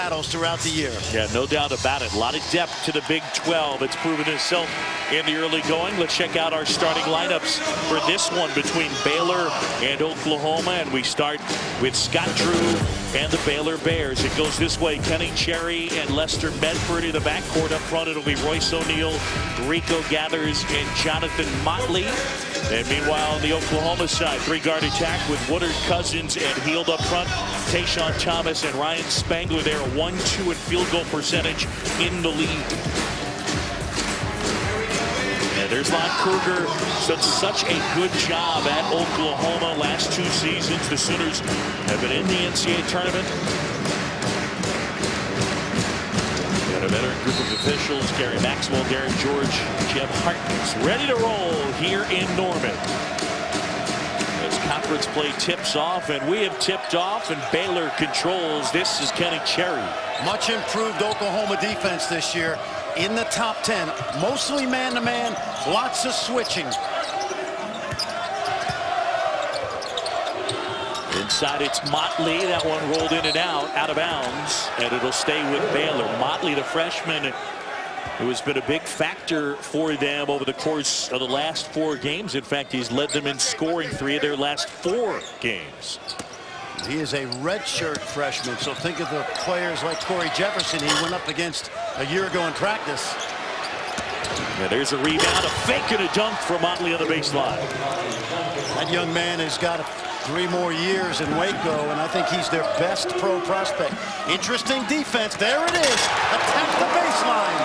battles throughout the year. Yeah, no doubt about it. A lot of depth to the Big 12. It's proven itself in the early going. Let's check out our starting lineups for this one between Baylor and Oklahoma. And we start with Scott Drew and the Baylor Bears. It goes this way: Kenny Cherry and Lester Medford in the backcourt. Up front, it'll be Royce O'Neal, Rico Gathers, and Jonathan Motley. And meanwhile, on the Oklahoma side, three-guard attack with Woodard, Cousins, and Hield up front. Tayshaun Thomas and Ryan Spangler there, 1-2 in field goal percentage in the league. And there's Lon Kruger. Done such a good job at Oklahoma last 2 seasons. The Sooners have been in the NCAA tournament. Got a veteran group of officials: Gary Maxwell, Darren George, Jim Hartnett, ready to roll here in Norman. As conference play tips off, and we have tipped off, and Baylor controls. This is Kenny Cherry. Much improved Oklahoma defense this year, in the top 10, mostly man-to-man, lots of switching. Inside, it's Motley. That one rolled in and out of bounds, and it'll stay with Baylor. Motley, the freshman, who has been a big factor for them over the course of the last 4 games. In fact, he's led them in scoring 3 of their last 4 games. He is a redshirt freshman, so think of the players like Corey Jefferson he went up against a year ago in practice. And there's a rebound, a fake and a dunk for Motley on the baseline. That young man has got 3 more years in Waco, and I think he's their best pro prospect. Interesting defense. There it is. Attack the baseline.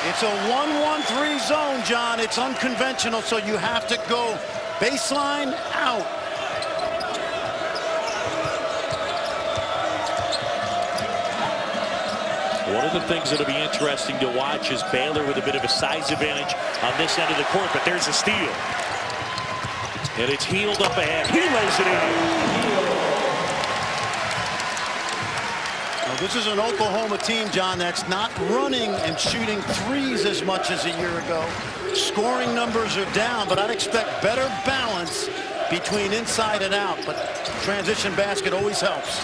It's a 1-1-3 zone, John. It's unconventional, so you have to go baseline out. One of the things that'll be interesting to watch is Baylor with a bit of a size advantage on this end of the court, but there's a steal. And it's Hield up ahead. He lays it in. Now, this is an Oklahoma team, John, that's not running and shooting threes as much as a year ago. Scoring numbers are down, but I'd expect better balance between inside and out. But transition basket always helps.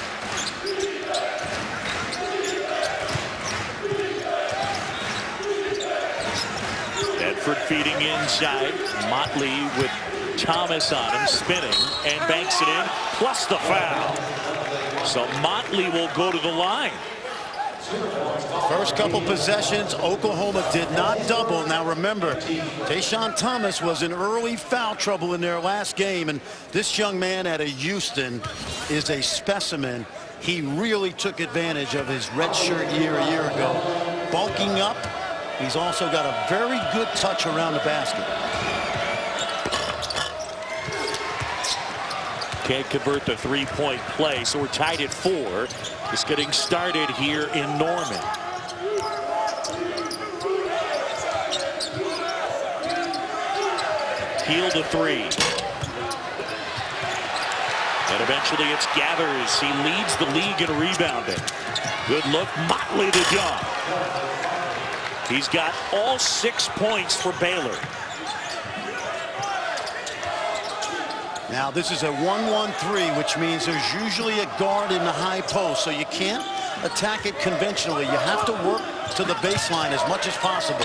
Medford feeding inside. Motley with Thomas on him, spinning, and banks it in, plus the foul. So Motley will go to the line. First couple possessions, Oklahoma did not double. Now remember, Tayshaun Thomas was in early foul trouble in their last game, and this young man out of Houston is a specimen. He really took advantage of his redshirt year a year ago. Bulking up, he's also got a very good touch around the basket. Can't convert the 3-point play, so we're tied at 4. Just getting started here in Norman. Hield a 3. And eventually it's Gathers. He leads the league in rebounding. Good look. Motley the dunk. He's got all 6 points for Baylor. Now this is a 1-1-3, which means there's usually a guard in the high post, so you can't attack it conventionally. You have to work to the baseline as much as possible.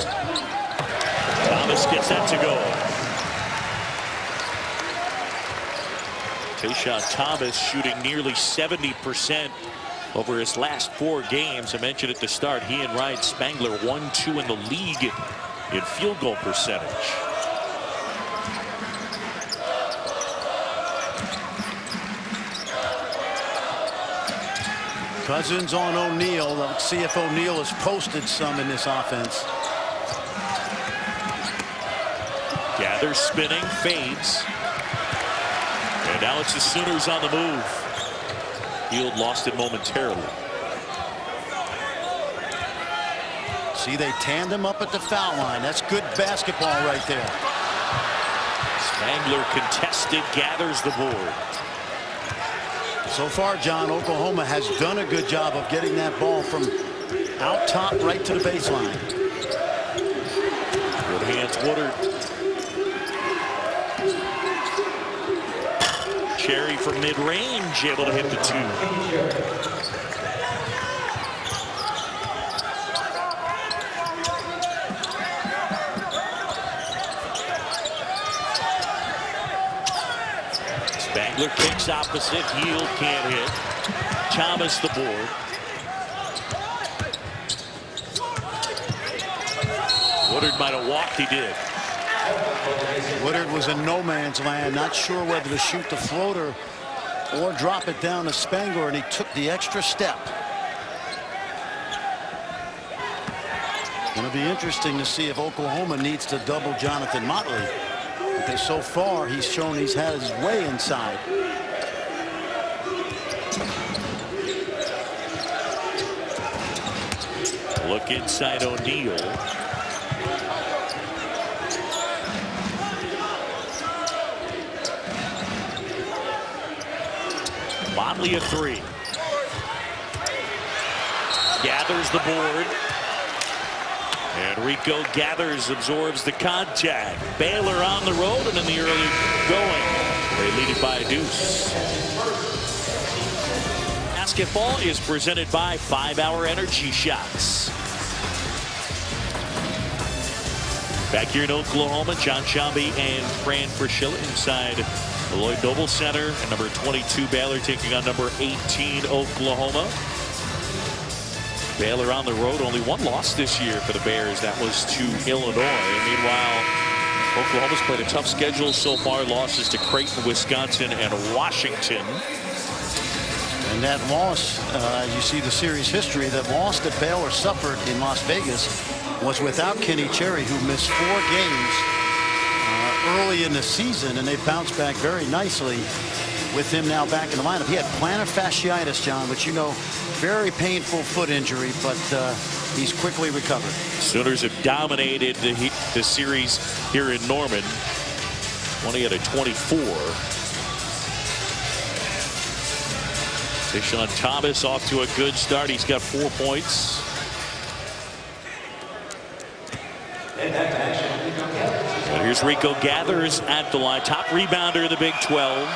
Thomas gets that to go. Tayshaun Thomas shooting nearly 70% over his last 4 games. I mentioned at the start, he and Ryan Spangler 1-2 in the league in field goal percentage. Cousins on O'Neal. Let's see if O'Neal has posted some in this offense. Gathers spinning, fades. And now it's the Sooners on the move. Hield lost it momentarily. See, they tandem up at the foul line. That's good basketball right there. Spangler contested, gathers the board. So far, John, Oklahoma has done a good job of getting that ball from out top right to the baseline. Good hands, Woodard. Cherry from mid-range, able to hit the 2. Spangler kicks opposite. Hield can't hit. Thomas the board. Woodard might have walked. He did. Woodard was in no man's land, not sure whether to shoot the floater or drop it down to Spangler, and he took the extra step. Going to be interesting to see if Oklahoma needs to double Jonathan Motley, because so far he's shown he's had his way inside. Look inside O'Neal. Motley a three. Gathers the board. And Rico Gathers absorbs the contact. Baylor on the road and in the early going. They lead it by a deuce. Basketball is presented by 5-Hour Energy Shots. Back here in Oklahoma, John Shambi and Fran Fraschilla inside the Lloyd Noble Center. And number 22 Baylor taking on number 18 Oklahoma. Baylor on the road, only one loss this year for the Bears. That was to Illinois. And meanwhile, Oklahoma's played a tough schedule so far. Losses to Creighton, Wisconsin, and Washington. And that loss, you see the series history, that loss that Baylor suffered in Las Vegas was without Kenny Cherry, who missed 4 games early in the season, and they bounced back very nicely with him now back in the lineup. He had plantar fasciitis, John, which you know, very painful foot injury, but he's quickly recovered. Sooners have dominated the series here in Norman. 20 out of 24. Tayshaun Thomas off to a good start. He's got 4 points. And here's Rico Gathers at the line. Top rebounder in the Big 12.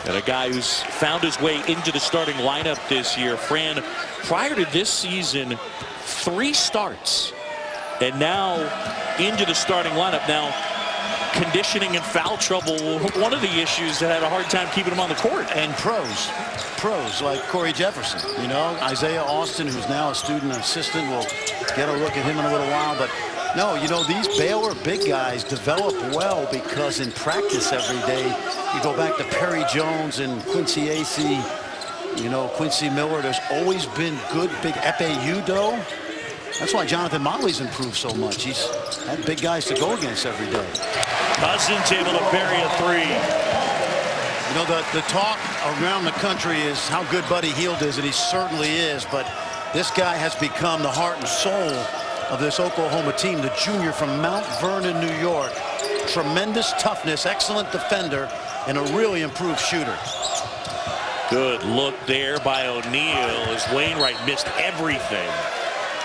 And a guy who's found his way into the starting lineup this year. Fran, prior to this season, 3 starts. And now into the starting lineup. Now, conditioning and foul trouble, one of the issues that had a hard time keeping him on the court. And pros like Corey Jefferson, you know, Isaiah Austin, who's now a student assistant. We'll get a look at him in a little while. But no, you know, these Baylor big guys develop well because in practice every day, you go back to Perry Jones and Quincy Acey, you know, Quincy Miller. There's always been good big Epe Udoh. That's why Jonathan Motley's improved so much. He's had big guys to go against every day. Cousins able to bury a 3. You know, the talk around the country is how good Buddy Hield is, and he certainly is. But this guy has become the heart and soul of this Oklahoma team, the junior from Mount Vernon, New York. Tremendous toughness, excellent defender, and a really improved shooter. Good look there by O'Neal as Wainwright missed everything.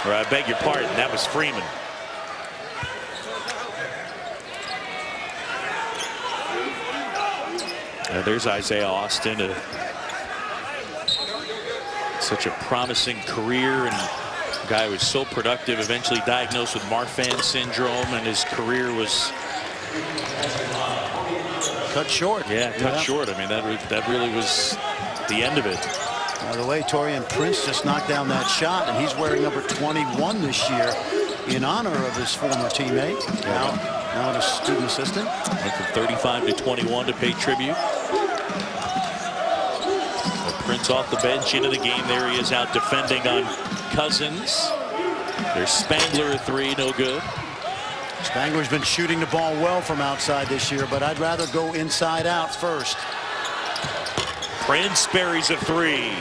Or I beg your pardon, that was Freeman. And there's Isaiah Austin, such a promising career, and a guy who was so productive, eventually diagnosed with Marfan syndrome, and his career was cut short. Yeah, cut short. I mean, that really was the end of it. By the way, Taurean Prince just knocked down that shot, and he's wearing number 21 this year in honor of his former teammate. Now a student assistant. Went from 35 to 21 to pay tribute. So Prince off the bench into the game. There he is out defending on Cousins. There's Spangler a 3, no good. Spangler's been shooting the ball well from outside this year, but I'd rather go inside out first. Prince buries a 3.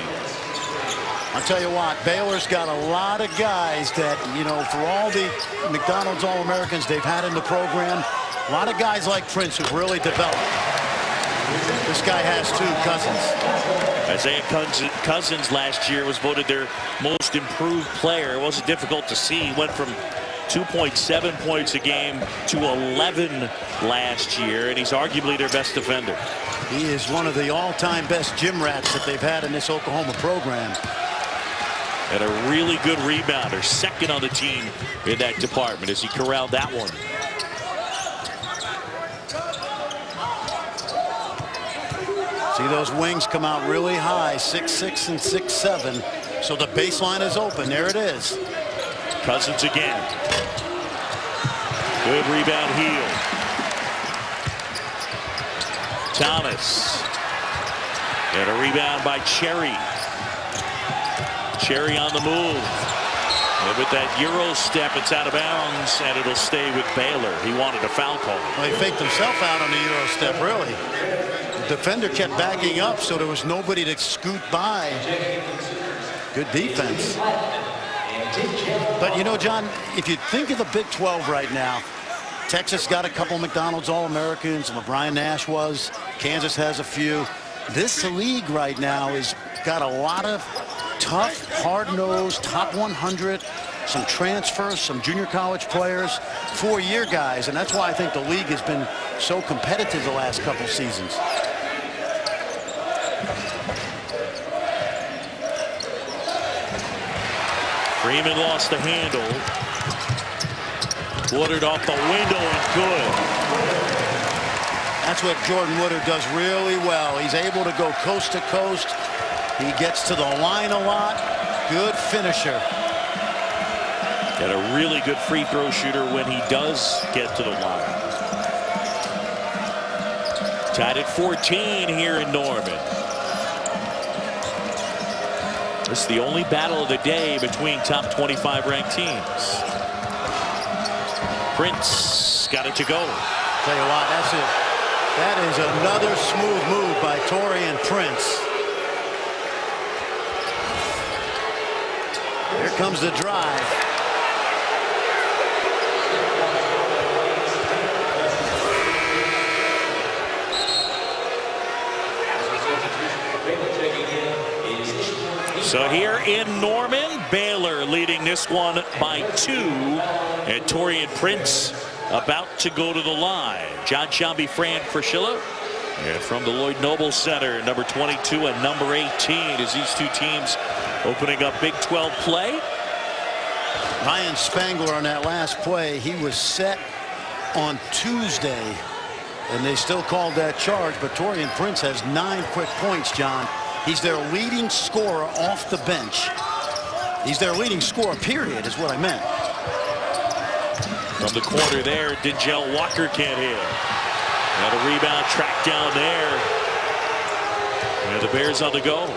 I'll tell you what, Baylor's got a lot of guys that, you know, for all the McDonald's All-Americans they've had in the program, a lot of guys like Prince who've really developed. This guy has too, Cousins. Isaiah Cousins last year was voted their most improved player. It wasn't difficult to see. He went from 2.7 points a game to 11 last year, and he's arguably their best defender. He is one of the all-time best gym rats that they've had in this Oklahoma program. And a really good rebounder, second on the team in that department as he corralled that one. See those wings come out really high, 6'6" and 6'7". So the baseline is open. There it is. Cousins again. Good rebound, heel. Thomas. And a rebound by Cherry. Cherry on the move. And with that Euro step, it's out of bounds, and it'll stay with Baylor. He wanted a foul call. Well, he faked himself out on the Euro step, really. The defender kept backing up, so there was nobody to scoot by. Good defense. But, you know, John, if you think of the Big 12 right now, Texas got a couple McDonald's All-Americans. Brian Nash was. Kansas has a few. This league right now has got a lot of tough, hard-nosed, top 100, some transfers, some junior college players, four-year guys, and that's why I think the league has been so competitive the last couple seasons. Freeman lost the handle. Woodard off the window and good. That's what Jordan Woodard does really well. He's able to go coast to coast. He gets to the line a lot. Good finisher. And a really good free throw shooter when he does get to the line. Tied at 14 here in Norman. This is the only battle of the day between top 25 ranked teams. Prince got it to go. Tell you what, that's it. That is another smooth move by Taurean Prince. Here comes the drive. So here in Norman, Baylor leading this one by 2. And Taurean Prince about to go to the line. John Shambi, Fran Fraschilla. And from the Lloyd Noble Center, number 22 and number 18 as these two teams opening up Big 12 play. Ryan Spangler on that last play, he was set on Tuesday, and they still called that charge, but Taurean Prince has 9 quick points, John. He's their leading scorer off the bench. He's their leading scorer, period, is what I meant. From the corner there, Denjel Walker can't hit. And a rebound tracked down there. And the Bears on the go.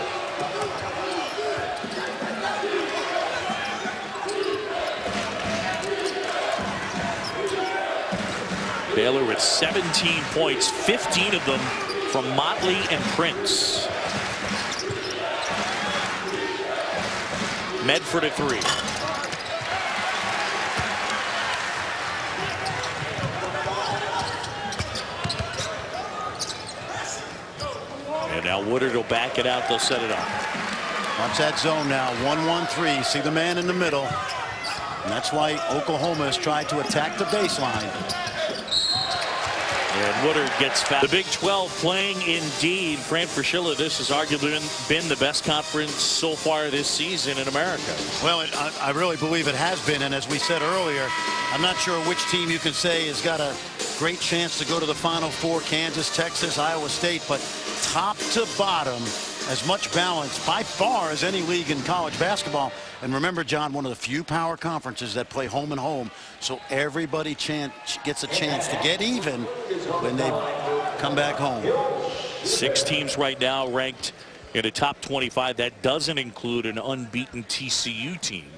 Baylor with 17 points, 15 of them from Motley and Prince. Medford at 3. And now Woodard will back it out. They'll set it up. Watch that zone now. 1-1-3. See the man in the middle. And that's why Oklahoma has tried to attack the baseline. And Woodard gets fouled. The Big 12 playing indeed. Fran Fraschilla, this has arguably been the best conference so far this season in America. Well, I really believe it has been. And as we said earlier, I'm not sure which team you can say has got a great chance to go to the Final Four. Kansas, Texas, Iowa State. But top to bottom, as much balance by far as any league in college basketball. And remember, John, one of the few power conferences that play home and home, so everybody gets a chance to get even when they come back home. 6 teams right now ranked in the top 25. That doesn't include an unbeaten TCU team.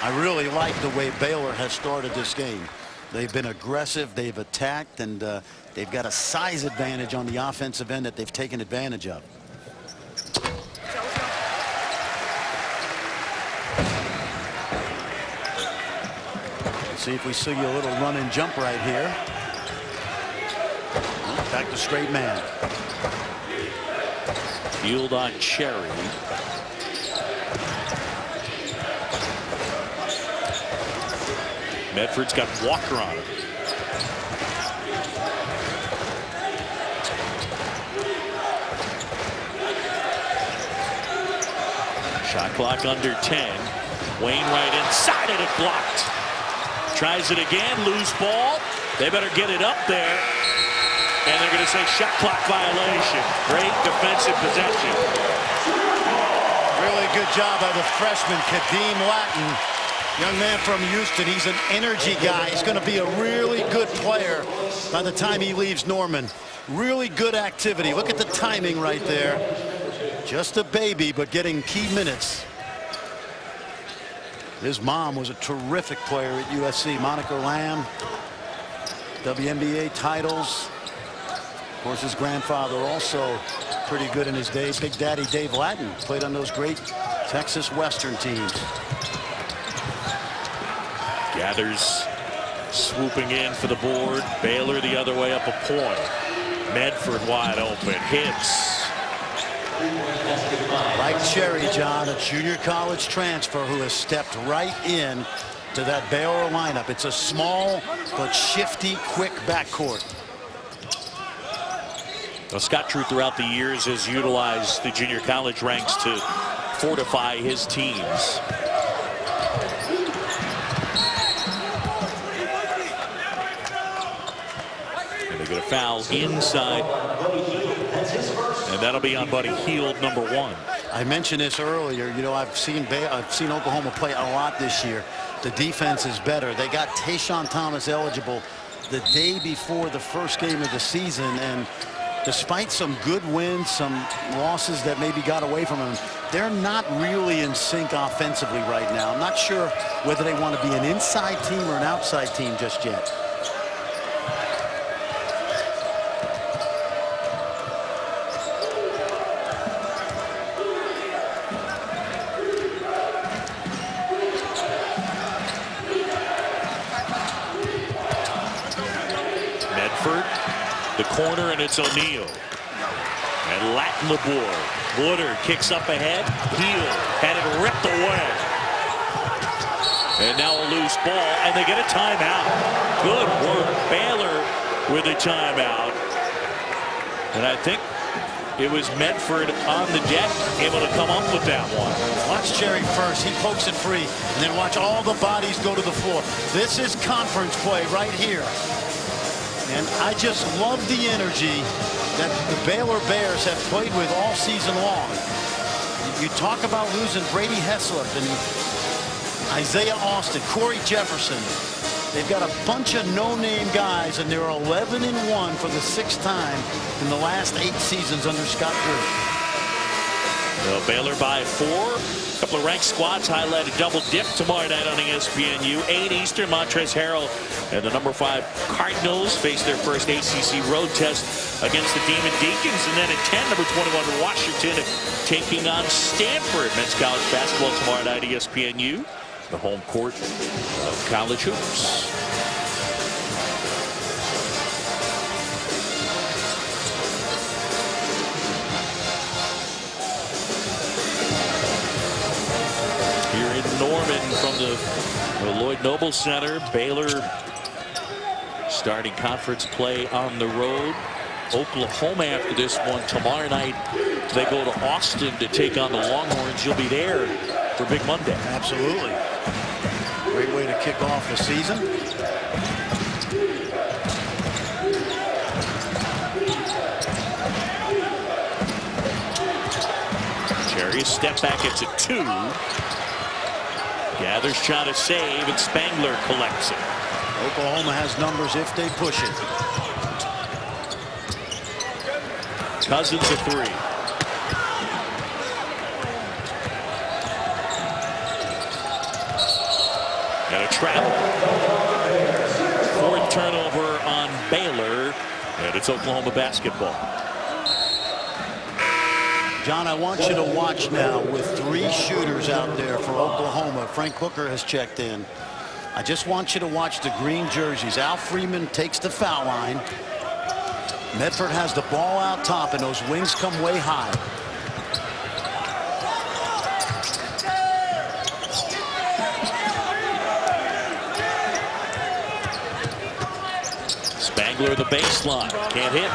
I really like the way Baylor has started this game. They've been aggressive, they've attacked, and they've got a size advantage on the offensive end that they've taken advantage of. See if we see a little run and jump right here. Back to straight man. Field on Cherry. Medford's got Walker on it. Shot clock under 10. Wainwright inside it, blocked. Tries it again, loose ball. They better get it up there. And they're going to say shot clock violation. Great defensive possession. Really good job by the freshman, Kadeem Latin. Young man from Houston. He's an energy guy. He's going to be a really good player by the time he leaves Norman. Really good activity. Look at the timing right there. Just a baby, but getting key minutes. His mom was a terrific player at USC. Monica Lamb. WNBA titles. Of course, his grandfather also pretty good in his day. Big Daddy Dave Latin played on those great Texas Western teams. Gathers swooping in for the board. Baylor the other way up a point. Medford wide open. Hits. Like Cherry, John, a junior college transfer who has stepped right in to that Baylor lineup. It's a small but shifty, quick backcourt. Well, Scott True throughout the years has utilized the junior college ranks to fortify his teams. And they get a foul inside. And that'll be on Buddy Hield, number 1. I mentioned this earlier. You know, I've seen Oklahoma play a lot this year. The defense is better. They got Tayshaun Thomas eligible the day before the first game of the season, and despite some good wins, some losses that maybe got away from them, they're not really in sync offensively right now. I'm not sure whether they want to be an inside team or an outside team just yet. The corner, and it's O'Neal. And Latin the board. Woodard kicks up ahead. Hield had it ripped away. And now a loose ball, and they get a timeout. Good work. Baylor with a timeout. And I think it was Medford on the deck, able to come up with that one. Watch Cherry first. He pokes it free. And then watch all the bodies go to the floor. This is conference play right here. And I just love the energy that the Baylor Bears have played with all season long. You talk about losing Brady Heslop and Isaiah Austin, Corey Jefferson. They've got a bunch of no-name guys, and they're 11-1 for the 6th time in the last 8 seasons under Scott Drew. Well, Baylor by 4. A couple of ranked squads highlighted double dip tomorrow night on ESPNU. 8 Eastern, Montrezl Harrell and the number 5 Cardinals face their first ACC road test against the Demon Deacons. And then at 10, number 21 Washington taking on Stanford. Men's college basketball tomorrow night, ESPNU, the home court of college hoops. Norman from the Lloyd Noble Center. Baylor starting conference play on the road. Oklahoma after this one tomorrow night. They go to Austin to take on the Longhorns. You'll be there for Big Monday. Absolutely. Great way to kick off the season. Cherry step back. It's a 2. Gathers, shot a save, and Spangler collects it. Oklahoma has numbers if they push it. Cousins a 3. And a trap. 4th turnover on Baylor, and it's Oklahoma basketball. John, I want you to watch now with 3 shooters out there for Oklahoma. Frank Booker has checked in. I just want you to watch the green jerseys. Al Freeman takes the foul line. Medford has the ball out top, and those wings come way high. Spangler the baseline. Can't hit.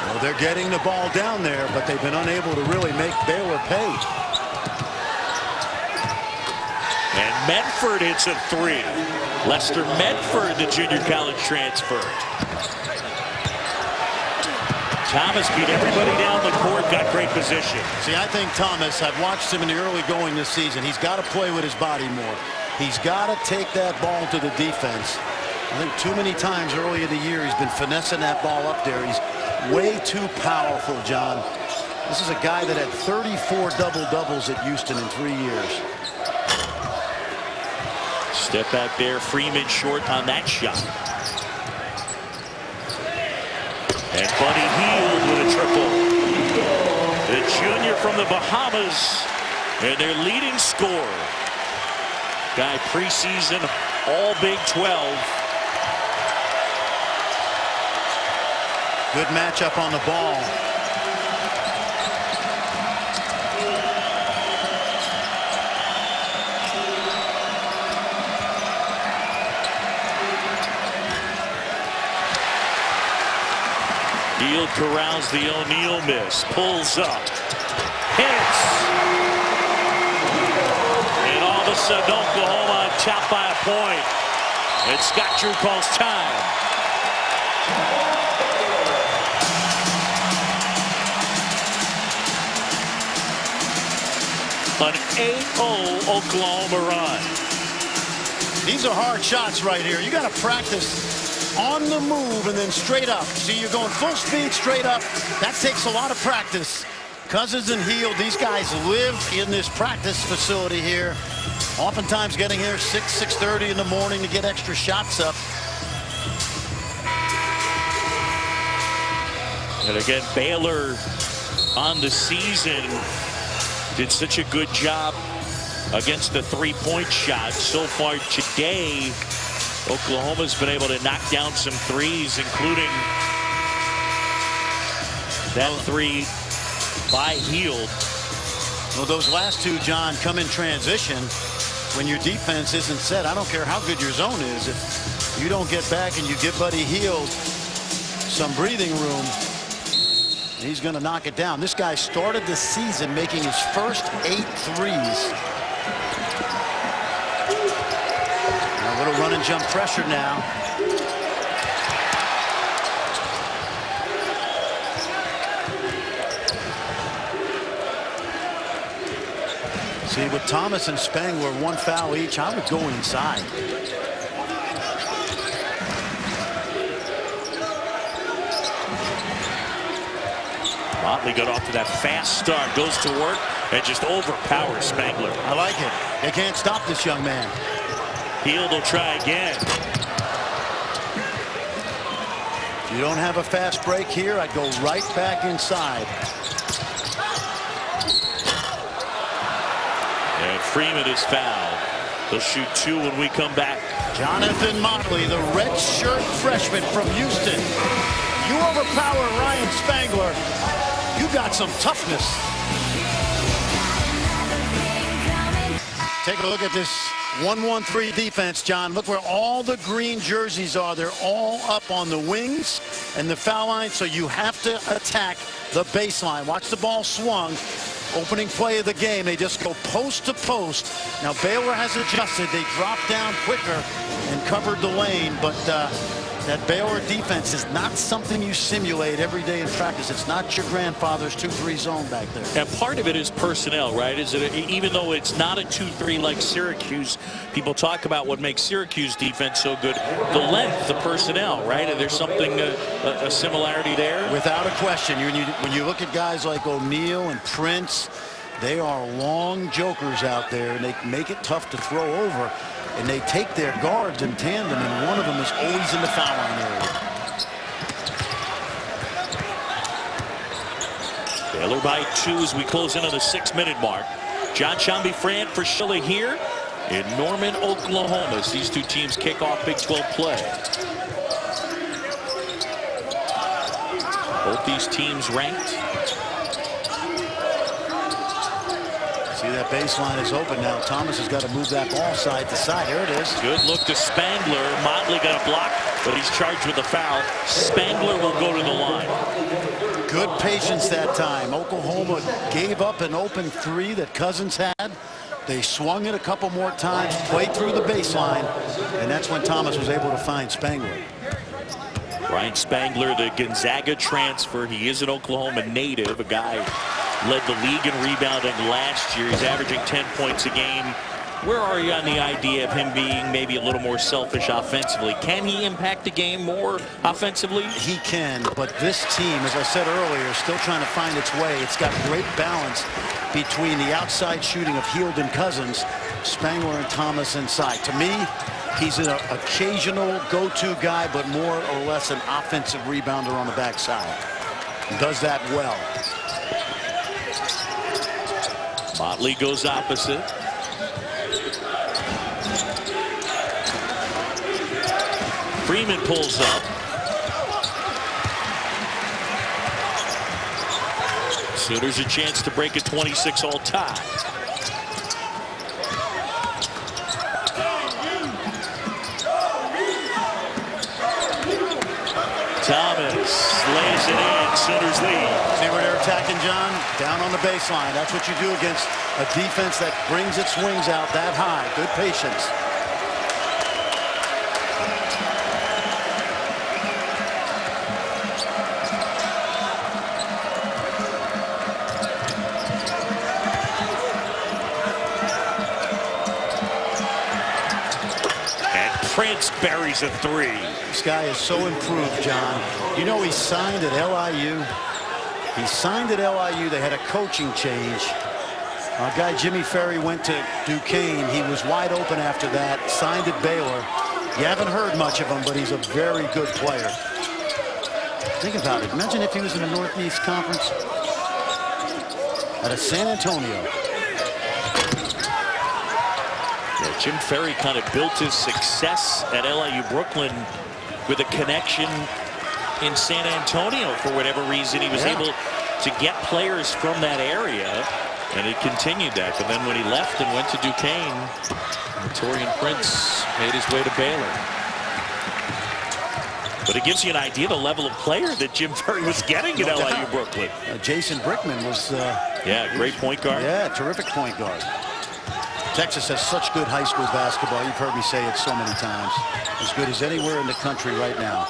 Well, they're getting the ball down there, but they've been unable to really make Baylor pay. And Medford hits a 3. Lester Medford, the junior college transfer. Thomas beat everybody down the court, got great position. See, I think Thomas, I've watched him in the early going this season. He's got to play with his body more. He's got to take that ball to the defense. I think too many times early in the year he's been finessing that ball up there. He's way too powerful, John. This is a guy that had 34 double-doubles at Houston in 3 years. Step back there, Freeman short on that shot. And Buddy Hield with a triple. The junior from the Bahamas and their leading scorer. Guy preseason all Big 12. Good matchup on the ball. Hield corrals the O'Neal miss. Pulls up. Hits. And all of a sudden Oklahoma on top by a point. And Scott Drew calls time. An 8-0 Oklahoma run. These are hard shots right here. You got to practice on the move and then straight up. See, you're going full speed straight up. That takes a lot of practice. Cousins and Hield, these guys live in this practice facility here. Oftentimes getting here 6:30 in the morning to get extra shots up. And again, Baylor on the season did such a good job against the three-point shot. So far today, Oklahoma's been able to knock down some threes, including that three by Hield. Well, those last two, John, come in transition. When your defense isn't set, I don't care how good your zone is. If you don't get back and you give Buddy Hield some breathing room, he's going to knock it down. This guy started the season making his first 8 threes. A little run and jump pressure now. See, with Thomas and Spangler, 1 foul each, I would go inside. Motley got off to that fast start, goes to work, and just overpowers Spangler. I like it. They can't stop this young man. Hield will try again. If you don't have a fast break here, I'd go right back inside. And Freeman is fouled. They'll shoot 2 when we come back. Jonathan Motley, the red shirt freshman from Houston. You overpower Ryan Spangler. You got some toughness. Take a look at this 1-1-3 defense, John. Look where all the green jerseys are. They're all up on the wings and the foul line, so you have to attack the baseline. Watch the ball swung. Opening play of the game, they just go post to post. Now Baylor has adjusted. They dropped down quicker and covered the lane, but that Baylor defense is not something you simulate every day in practice. It's not your grandfather's 2-3 zone back there. And part of it is personnel, right? Is it even though it's not a 2-3 like Syracuse, people talk about what makes Syracuse defense so good. The length, the personnel, right? And there's something a similarity there. Without a question. When you look at guys like O'Neal and Prince, they are long jokers out there, and they make it tough to throw over. And they take their guards in tandem, and one of them is always in the foul line area. Baylor by 2 as we close in on the 6-minute mark. John Shambi Fran for Shilla here in Norman, Oklahoma, as these two teams kick off Big 12 play. Both these teams ranked. See, that baseline is open now. Thomas has got to move that ball side to side. There it is. Good look to Spangler. Motley got a block, but he's charged with a foul. Spangler will go to the line. Good patience that time. Oklahoma gave up an open 3 that Cousins had. They swung it a couple more times, played through the baseline, and that's when Thomas was able to find Spangler. Ryan Spangler, the Gonzaga transfer. He is an Oklahoma native. A guy led the league in rebounding last year. He's averaging 10 points a game. Where are you on the idea of him being maybe a little more selfish offensively? Can he impact the game more offensively? He can, but this team, as I said earlier, is still trying to find its way. It's got great balance between the outside shooting of Hield and Cousins, Spangler and Thomas inside. To me, he's an occasional go-to guy, but more or less an offensive rebounder on the backside. Does that well. Motley goes opposite. Freeman pulls up. Sooners a chance to break a 26-all tie. Thomas lays it in. Sooners lead. See where they're attacking, John? Down on the baseline. That's what you do against a defense that brings its wings out that high. Good patience. Prince buries a three. This guy is so improved, John. You know, he signed at LIU. He signed at LIU. They had a coaching change. Our guy Jimmy Ferry went to Duquesne. He was wide open after that. Signed at Baylor. You haven't heard much of him, but he's a very good player. Think about it. Imagine if he was in the Northeast Conference out of San Antonio. Jim Ferry kind of built his success at LIU Brooklyn with a connection in San Antonio. For whatever reason, he was able to get players from that area, and he continued that. But then when he left and went to Duquesne, Taurean Prince made his way to Baylor. But it gives you an idea of the level of player that Jim Ferry was getting at LIU Brooklyn. Jason Brickman was great point guard. Yeah, terrific point guard. Texas has such good high school basketball. You've heard me say it so many times. As good as anywhere in the country right now.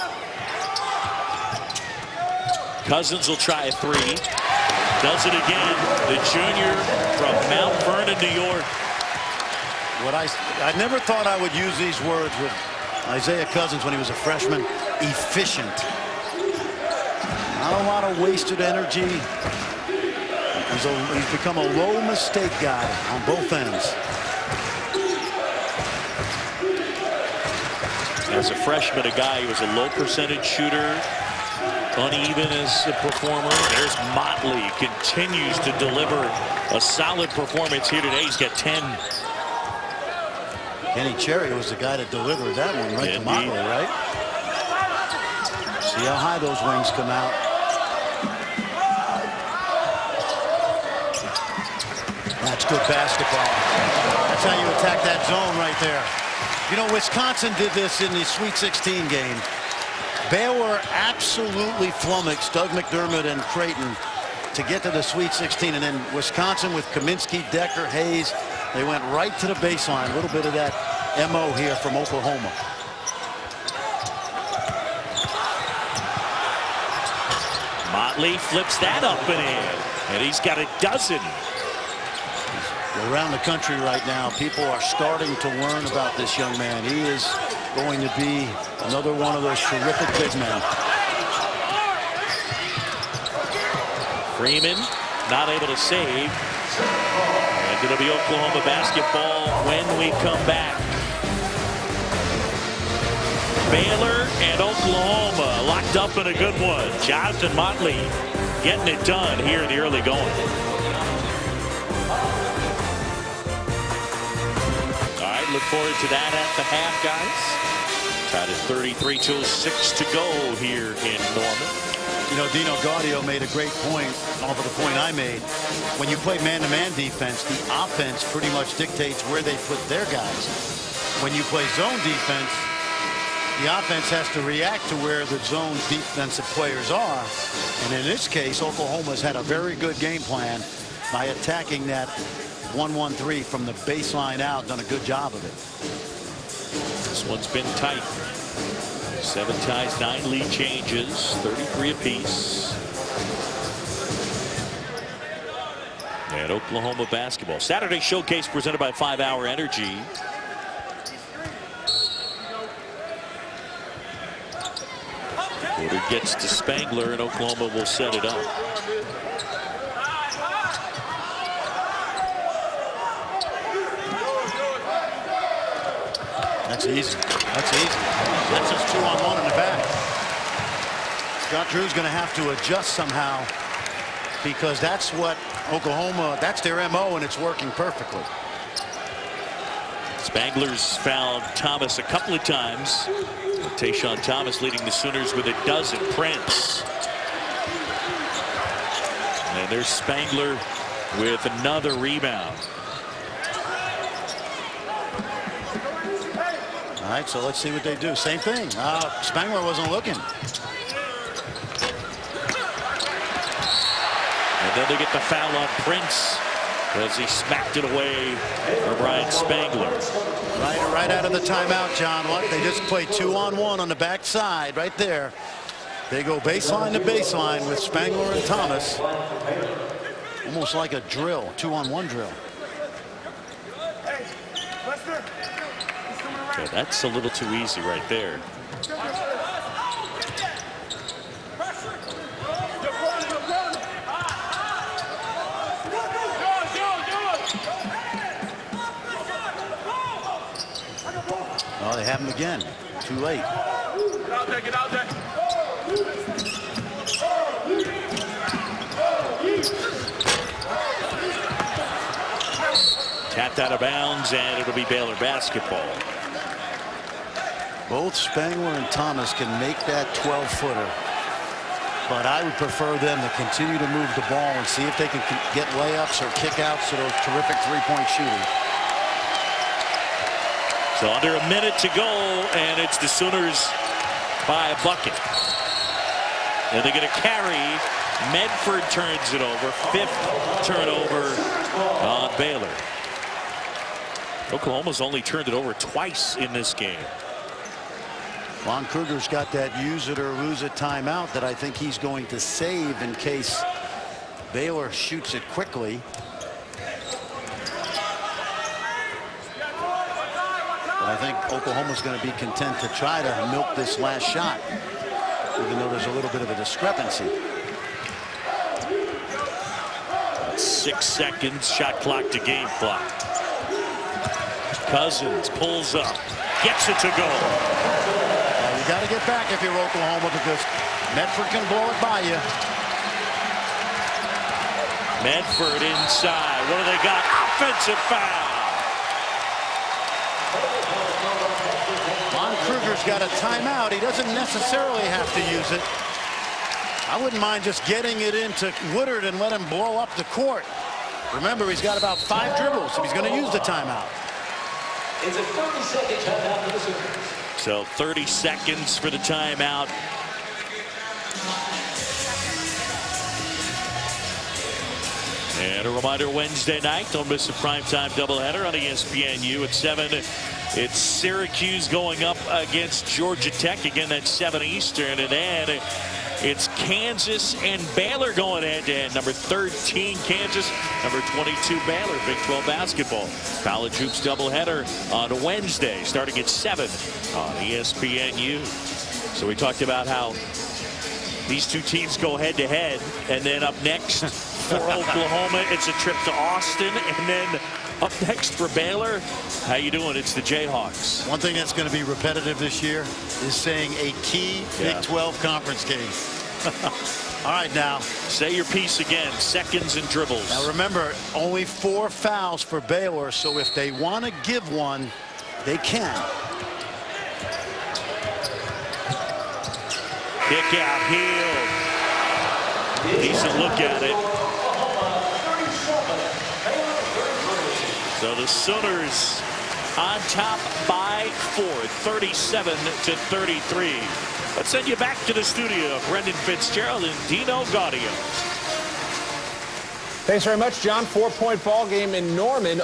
Cousins will try a three. Does it again. The junior from Mount Vernon, New York. I never thought I would use these words with Isaiah Cousins when he was a freshman. Efficient. Not a lot of wasted energy. He's become a low mistake guy on both ends. As a freshman, a guy who was a low percentage shooter, uneven as a performer. There's Motley, continues to deliver a solid performance here today. He's got 10. Kenny Cherry was the guy that delivered that one right to Motley, right? See how high those wings come out. That's good basketball. That's how you attack that zone right there. You know, Wisconsin did this in the Sweet 16 game. Baylor absolutely flummoxed Doug McDermott and Creighton to get to the Sweet 16. And then Wisconsin with Kaminsky, Decker, Hayes, they went right to the baseline. A little bit of that MO here from Oklahoma. Motley flips that up and in. And he's got a dozen. Around the country right now, people are starting to learn about this young man. He is going to be another one of those terrific big men. Freeman not able to save. And it'll be Oklahoma basketball when we come back. Baylor and Oklahoma locked up in a good one. Jonathan Motley getting it done here in the early going. Look forward to that at the half, guys. Tied at 33 till 6 to go here in Norman. You know, Dino Gaudio made a great point off of the point I made. When you play man-to-man defense, the offense pretty much dictates where they put their guys. When you play zone defense, the offense has to react to where the zone defensive players are. And in this case, Oklahoma's had a very good game plan by attacking that 1-1-3 from the baseline out. Done a good job of it. This one's been tight. 7 ties, 9 lead changes, 33 apiece. And Oklahoma basketball. Saturday showcase presented by 5 Hour Energy. Porter gets to Spangler, and Oklahoma will set it up. That's easy. That's easy. That's just 2-on-1 in the back. Scott Drew's going to have to adjust somehow, because that's what Oklahoma, that's their MO, and it's working perfectly. Spangler's fouled Thomas a couple of times. Tayshaun Thomas leading the Sooners with a dozen. Prince. And there's Spangler with another rebound. All right, so let's see what they do. Same thing. Spangler wasn't looking. And then they get the foul on Prince as he smacked it away from Ryan Spangler. Right out of the timeout, John. What? They just play 2-on-1 on the backside right there. They go baseline to baseline with Spangler and Thomas. Almost like a drill, 2-on-1 drill. Okay, that's a little too easy right there. Oh, they have him again. Too late. Get out there, get out there. Tapped out of bounds, and it'll be Baylor basketball. Both Spangler and Thomas can make that 12-footer. But I would prefer them to continue to move the ball and see if they can get layups or kickouts to those terrific three-point shooters. So under a minute to go, and it's the Sooners by a bucket. And they're going to carry. Medford turns it over. 5th turnover on Baylor. Oklahoma's only turned it over twice in this game. Lon Kruger's got that use it or lose it timeout that I think he's going to save in case Baylor shoots it quickly. But I think Oklahoma's going to be content to try to milk this last shot, even though there's a little bit of a discrepancy. 6 seconds, shot clock to game clock. Cousins pulls up, gets it to go. You got to get back if you're Oklahoma, because Medford can blow it by you. Medford inside. What do they got? Offensive foul. Lon Kruger's got a timeout. He doesn't necessarily have to use it. I wouldn't mind just getting it into Woodard and let him blow up the court. Remember, he's got about 5 dribbles if he's going to use the timeout. It's a 30-second timeout for the Sooners. So 30 seconds for the timeout. And a reminder, Wednesday night, don't miss a primetime doubleheader on ESPNU at 7. It's Syracuse going up against Georgia Tech. Again, that's 7 Eastern. And then it's Kansas and Baylor going head-to-head. Number 13, Kansas. Number 22, Baylor. Big 12 basketball. College hoops doubleheader on Wednesday, starting at 7 on ESPNU. So we talked about how these two teams go head-to-head. And then up next for Oklahoma, it's a trip to Austin. And then up next for Baylor, how you doing? It's the Jayhawks. One thing that's going to be repetitive this year is saying a key Big 12 conference game. All right, now. Say your piece again. Seconds and dribbles. Now remember, only 4 fouls for Baylor, so if they want to give one, they can. Kick out, Hield. Decent look at it. So the Sooners on top by 4, 37-33. Let's send you back to the studio. Brendan Fitzgerald and Dino Gaudio. Thanks very much, John. 4-point ball game in Norman.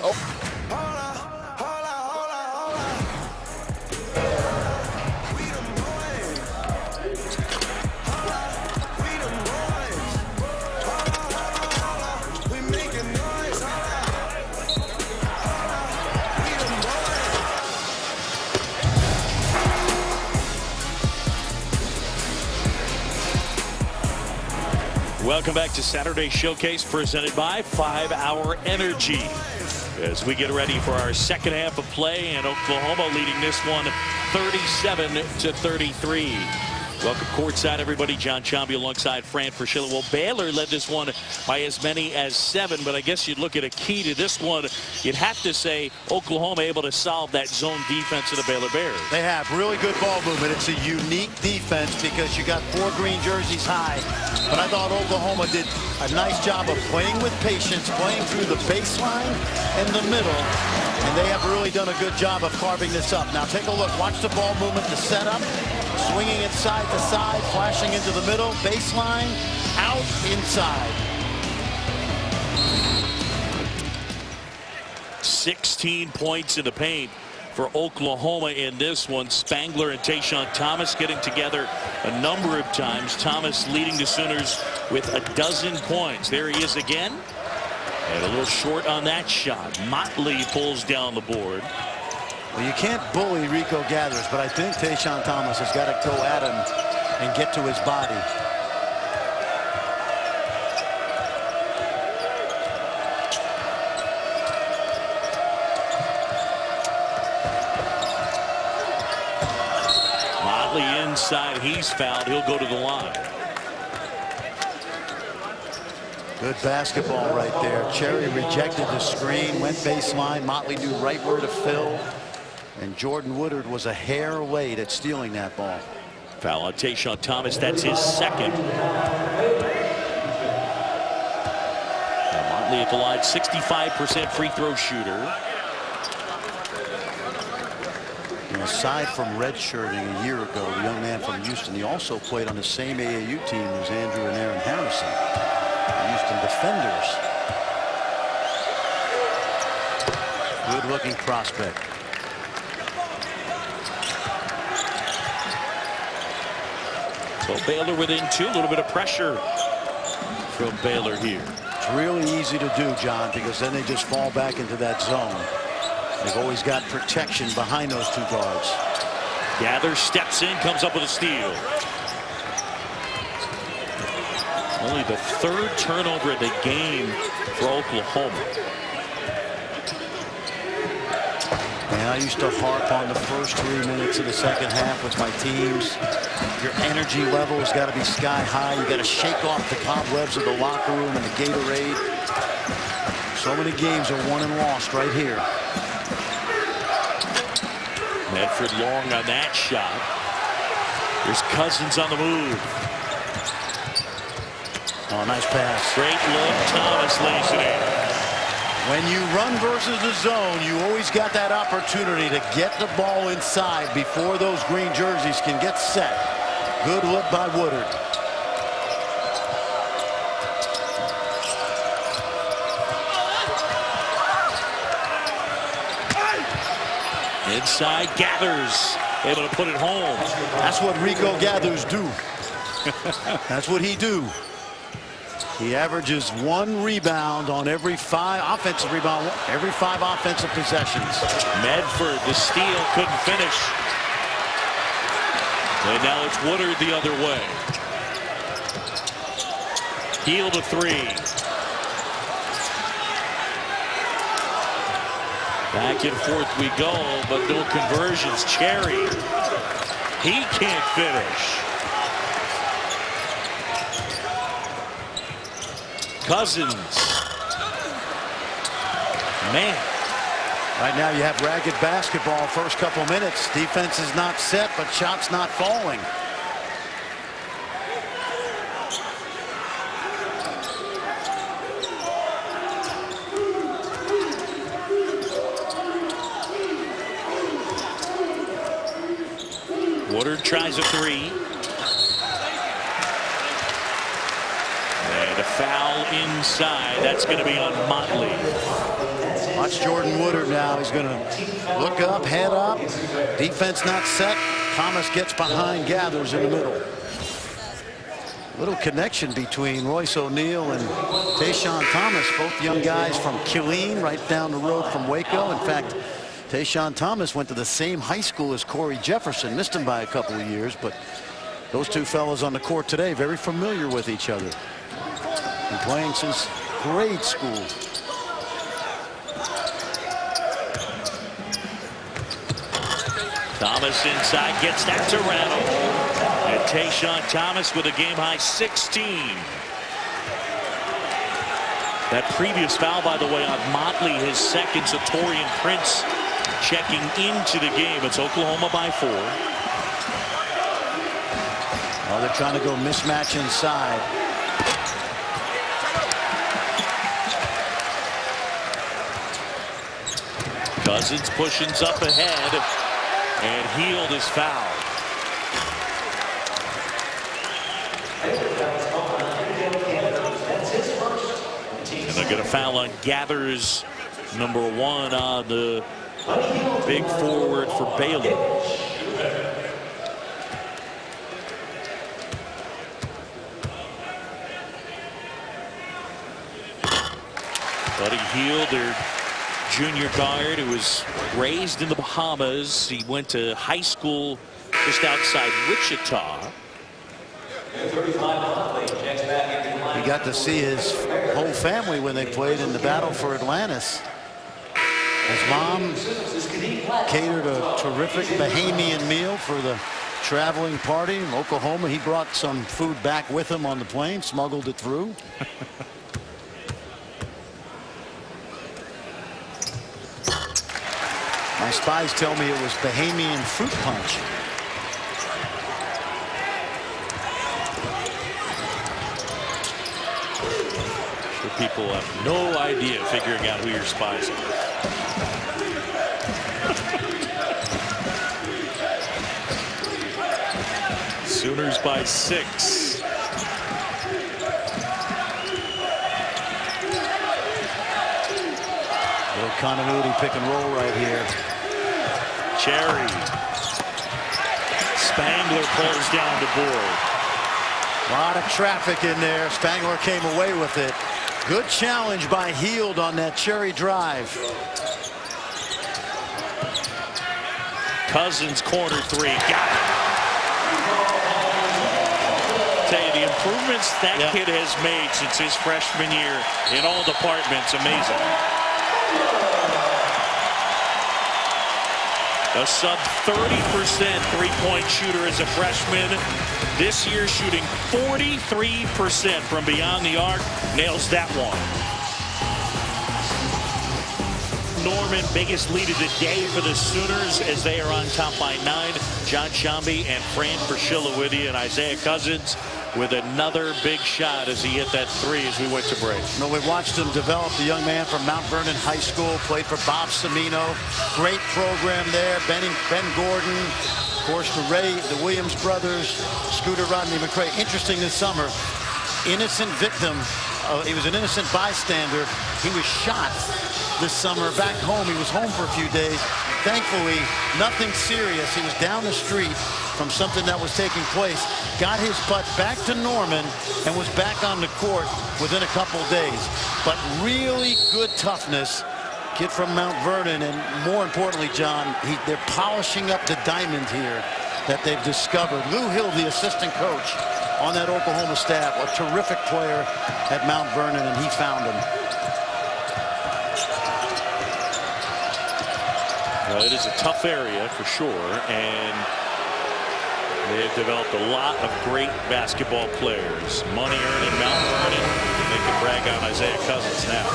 Welcome back to Saturday Showcase presented by 5 Hour Energy. As we get ready for our second half of play, and Oklahoma leading this one 37-33. Welcome courtside, everybody. John Chambi alongside Fran Fraschilla. Well, Baylor led this one by as many as 7, but I guess you'd look at a key to this one. You'd have to say Oklahoma able to solve that zone defense of the Baylor Bears. They have really good ball movement. It's a unique defense because you got 4 green jerseys high. But I thought Oklahoma did a nice job of playing with patience, playing through the baseline and the middle. And they have really done a good job of carving this up. Now take a look. Watch the ball movement, the setup. Swinging it side to side, flashing into the middle, baseline, out, inside. 16 points in the paint for Oklahoma in this one. Spangler and Tayshaun Thomas getting together a number of times. Thomas leading the Sooners with 12 points. There he is again. And a little short on that shot. Motley pulls down the board. Well, you can't bully Rico Gathers, but I think Tayshaun Thomas has got to go at him and get to his body. Motley inside, he's fouled. He'll go to the line. Good basketball right there. Cherry rejected the screen, went baseline. Motley knew right where to fill. And Jordan Woodard was a hair late at stealing that ball. Foul on Tayshaun Thomas. That's his second. Now Motley at the line, 65% free throw shooter. And aside from redshirting a year ago, the young man from Houston, he also played on the same AAU team as Andrew and Aaron Harrison. The Houston Defenders. Good looking prospect. So Baylor within 2, a little bit of pressure from Baylor here. It's really easy to do, John, because then they just fall back into that zone. They've always got protection behind those 2 guards. Gathers, steps in, comes up with a steal. Only the 3rd turnover of the game for Oklahoma. And I used to harp on the first 3 minutes of the second half with my teams. Your energy level has got to be sky high. You got to shake off the cobwebs of the locker room and the Gatorade. So many games are won and lost right here. Medford long on that shot. There's Cousins on the move. Oh, nice pass. Great look. Thomas lays it in. When you run versus the zone, you always got that opportunity to get the ball inside before those green jerseys can get set. Good look by Woodard. Inside, Gathers able to put it home. That's what Rico Gathers do. That's what he do. He averages 1 rebound on every 5 offensive rebound, every 5 offensive possessions. Medford, the steal, couldn't finish. And now it's Woodard the other way. Heel to 3. Back and forth we go, but no conversions. Cherry, he can't finish. Cousins. Man. Right now you have ragged basketball first couple minutes. Defense is not set, but shots not falling. Woodard tries a 3. And a foul inside. That's going to be on Motley. Watch Jordan Woodard now. He's going to look up, head up. Defense not set. Thomas gets behind, Gathers in the middle. Little connection between Royce O'Neal and Tayshaun Thomas, both young guys from Killeen, right down the road from Waco. In fact, Tayshaun Thomas went to the same high school as Corey Jefferson, missed him by a couple of years, but those 2 fellas on the court today very familiar with each other. Been playing since grade school. Thomas inside, gets that to Randall. And Tayshaun Thomas with a game-high 16. That previous foul, by the way, on Motley, his second. Torian Prince checking into the game. It's Oklahoma by 4. Oh, they're trying to go mismatch inside. Cousins pushes up ahead, and Hield is fouled. And they're going to foul on Gathers, number 1 on the big forward for Baylor. Buddy Hield, their junior guard, who was raised in the Bahamas. He went to high school just outside Wichita. He got to see his whole family when they played in the battle for Atlantis. His mom catered a terrific Bahamian meal for the traveling party in Oklahoma. He brought some food back with him on the plane, smuggled it through. My spies tell me it was Bahamian fruit punch. Sure, people have no idea figuring out who your spies are. Sooners by 6. Little continuity pick and roll right here. Cherry. Spangler pulls down the board. A lot of traffic in there. Spangler came away with it. Good challenge by Hield on that Cherry drive. Cousins corner 3. Got it. Tell you, the improvements that kid has made since his freshman year in all departments, amazing. A sub 30% three-point shooter as a freshman. This year shooting 43% from beyond the arc. Nails that one. Norman, biggest lead of the day for the Sooners as they are on top by 9. John Shambi and Fran Fraschilla with you, and Isaiah Cousins with another big shot as he hit that 3 as we went to break. You know, we watched him develop. The young man from Mount Vernon High School, played for Bob Cimino. Great program there. Ben Gordon, of course, the Williams brothers, Scooter Rodney McCray. Interesting this summer, innocent victim. He was an innocent bystander. He was shot this summer back home. He was home for a few days. Thankfully, nothing serious. He was down the street from something that was taking place, got his butt back to Norman, and was back on the court within a couple days. But really good toughness. Kid from Mount Vernon, and more importantly, John, they're polishing up the diamond here that they've discovered. Lou Hill, the assistant coach on that Oklahoma staff, a terrific player at Mount Vernon, and he found him. Well, it is a tough area for sure, and they've developed a lot of great basketball players. Money earning Mount Vernon. They can brag on Isaiah Cousins now.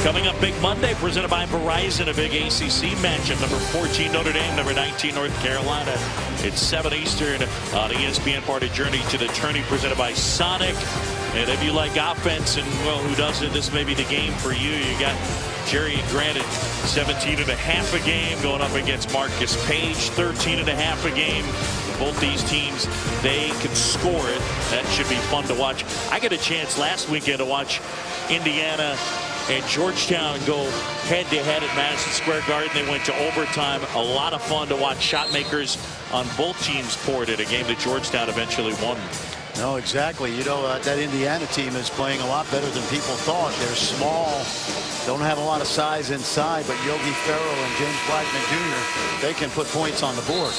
Coming up, Big Monday, presented by Verizon, a big ACC matchup. Number 14 Notre Dame, number 19 North Carolina. It's 7 Eastern on ESPN. Part of Journey to the Tourney, presented by Sonic. And if you like offense, and well, who doesn't, this may be the game for you. You got Jerry Grant at 17 and a half a game going up against Marcus Page, 13 and a half a game. Both these teams, they can score it. That should be fun to watch. I got a chance last weekend to watch Indiana and Georgetown go head-to-head at Madison Square Garden. They went to overtime. A lot of fun to watch shot makers on both teams poured it. A game that Georgetown eventually won. No, exactly. You know, that Indiana team is playing a lot better than people thought. They're small, don't have a lot of size inside, but Yogi Ferrell and James Blackman Jr., they can put points on the board.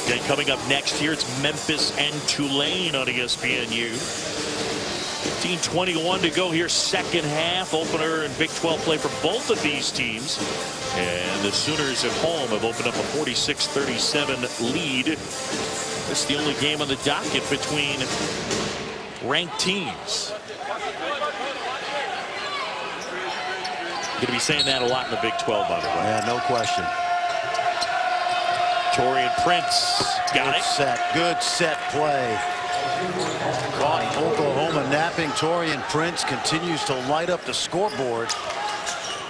Then coming up next year, it's Memphis and Tulane on ESPNU. 15:21 to go here, second half. Opener in Big 12 play for both of these teams. And the Sooners at home have opened up a 46-37 lead. This is the only game on the docket between ranked teams. Going to be saying that a lot in the Big 12, by the way. Yeah, no question. Torian Prince got it. Good set play. Caught Oklahoma napping. Torian Prince continues to light up the scoreboard.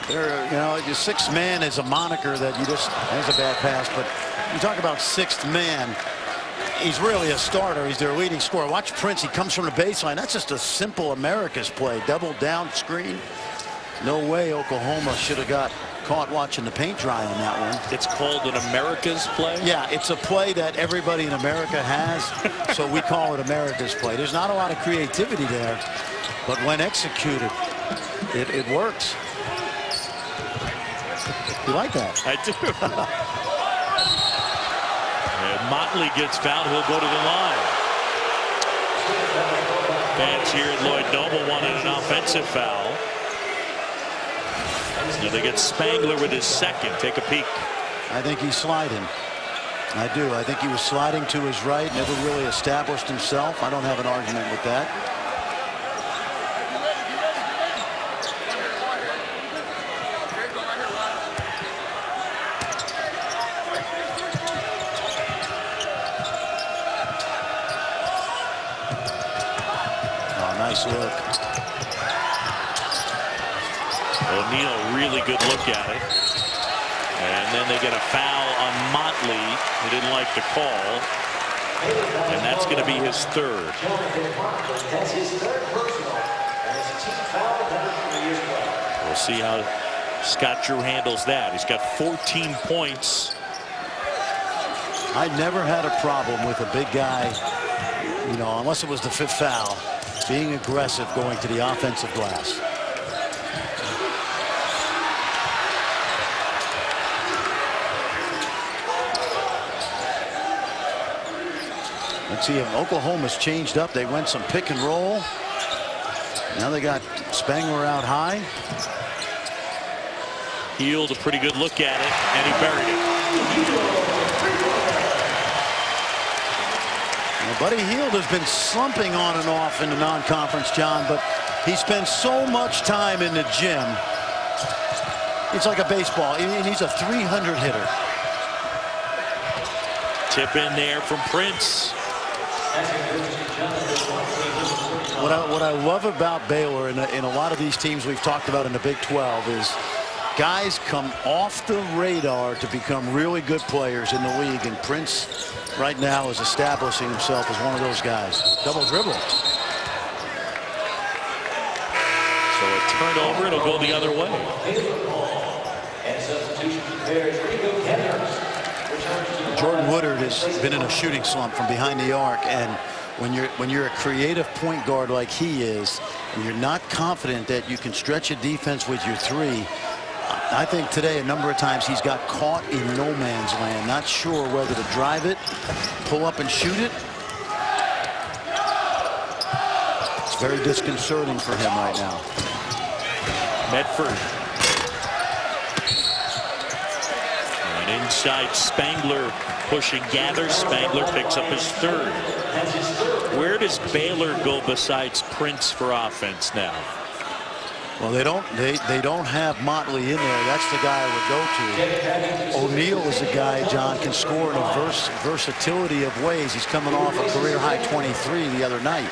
There, your sixth man is a moniker that you just, there's a bad pass, but you talk about sixth man. He's really a starter. He's their leading scorer. Watch Prince. He comes from the baseline. That's just a simple America's play. Double down screen. No way Oklahoma should have got caught watching the paint dry on that one. It's called an America's play? Yeah, it's a play that everybody in America has, so we call it America's play. There's not a lot of creativity there, but when executed, it works. You like that? I do. And Motley gets fouled. He'll go to the line. Fans here at Lloyd Noble wanted an offensive foul. Now they get Spangler with his second. Take a peek. I think he's sliding. I do. I think he was sliding to his right. Never really established himself. I don't have an argument with that. Oh, nice look. O'Neal, really good look at it. And then they get a foul on Motley. He didn't like the call. And that's going to be his third. That's his third personal. And it's a team foul number 3 years ago. We'll see how Scott Drew handles that. He's got 14 points. I never had a problem with a big guy, unless it was the fifth foul, being aggressive going to the offensive glass. Let's see if Oklahoma's changed up. They went some pick and roll. Now they got Spangler out high. Hield a pretty good look at it, and he buried it. Well, Buddy Hield has been slumping on and off in the non-conference, John, but he spends so much time in the gym. It's like a baseball, and he's a 300 hitter. Tip in there from Prince. What I love about Baylor and in a lot of these teams we've talked about in the Big 12 is guys come off the radar to become really good players in the league, and Prince right now is establishing himself as one of those guys. Double dribble. So a turnover, it'll go the other way. And substitution prepares Rico Kenners. Jordan Woodard has been in a shooting slump from behind the arc, and when you're a creative point guard like he is, and you're not confident that you can stretch a defense with your three, I think today a number of times he's got caught in no man's land, not sure whether to drive it, pull up and shoot it. It's very disconcerting for him right now. Medford. And inside, Spangler pushing Gather. Spangler picks up his third. Where does Baylor go besides Prince for offense now? Well, they don't have Motley in there. That's the guy I would go to. O'Neal is a guy, John, can score in a versatility of ways. He's coming off a career high 23 the other night.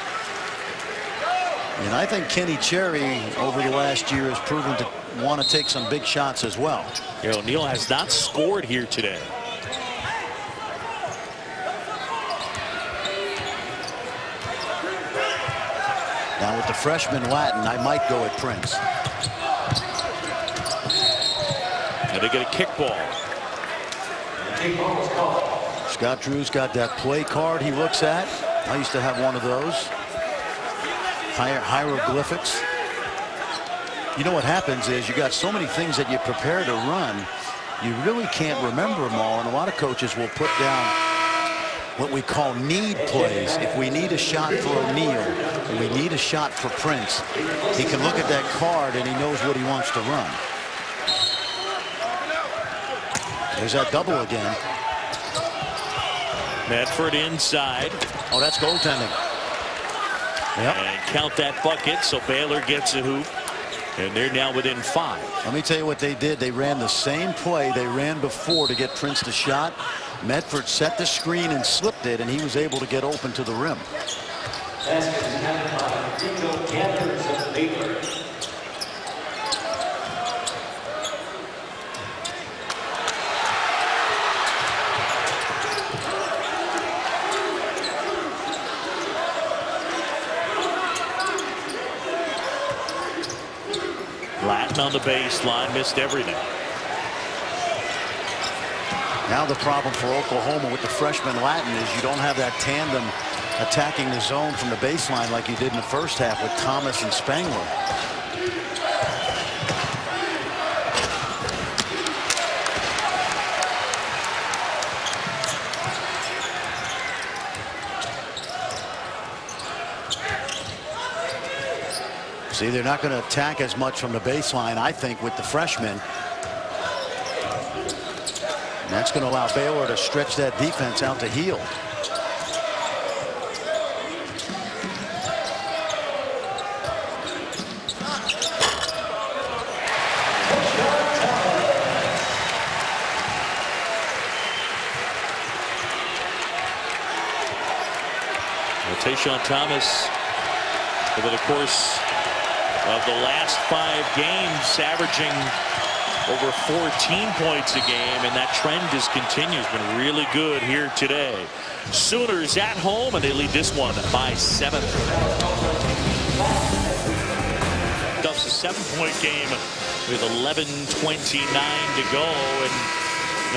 And I think Kenny Cherry over the last year has proven to want to take some big shots as well. Yeah, O'Neal has not scored here today. Now with the freshman Latin, I might go at Prince. And they get a kickball. Scott Drew's got that play card he looks at. I used to have one of those. Hieroglyphics. You know what happens is you got so many things that you prepare to run, you really can't remember them all, and a lot of coaches will put down what we call need plays. If we need a shot for O'Neal and we need a shot for Prince, he can look at that card and he knows what he wants to run. There's that double again. Medford inside. Oh, that's goaltending. Yep. And count that bucket, so Baylor gets a hoop. And they're now within 5. Let me tell you what they did. They ran the same play they ran before to get Prince the shot. Medford set the screen and slipped it, and he was able to get open to the rim. Latin on the baseline, missed everything. Now the problem for Oklahoma with the freshman Latin is you don't have that tandem attacking the zone from the baseline like you did in the first half with Thomas and Spangler. See, they're not going to attack as much from the baseline, I think, with the freshmen. And that's going to allow Baylor to stretch that defense out to Hield. Well, Tayshaun Thomas, over the course of the last 5 games, averaging over 14 points a game, and that trend has continued. Been really good here today. Sooners at home, and they lead this one by 7. Duff's a 7-point game with 11:29 to go, and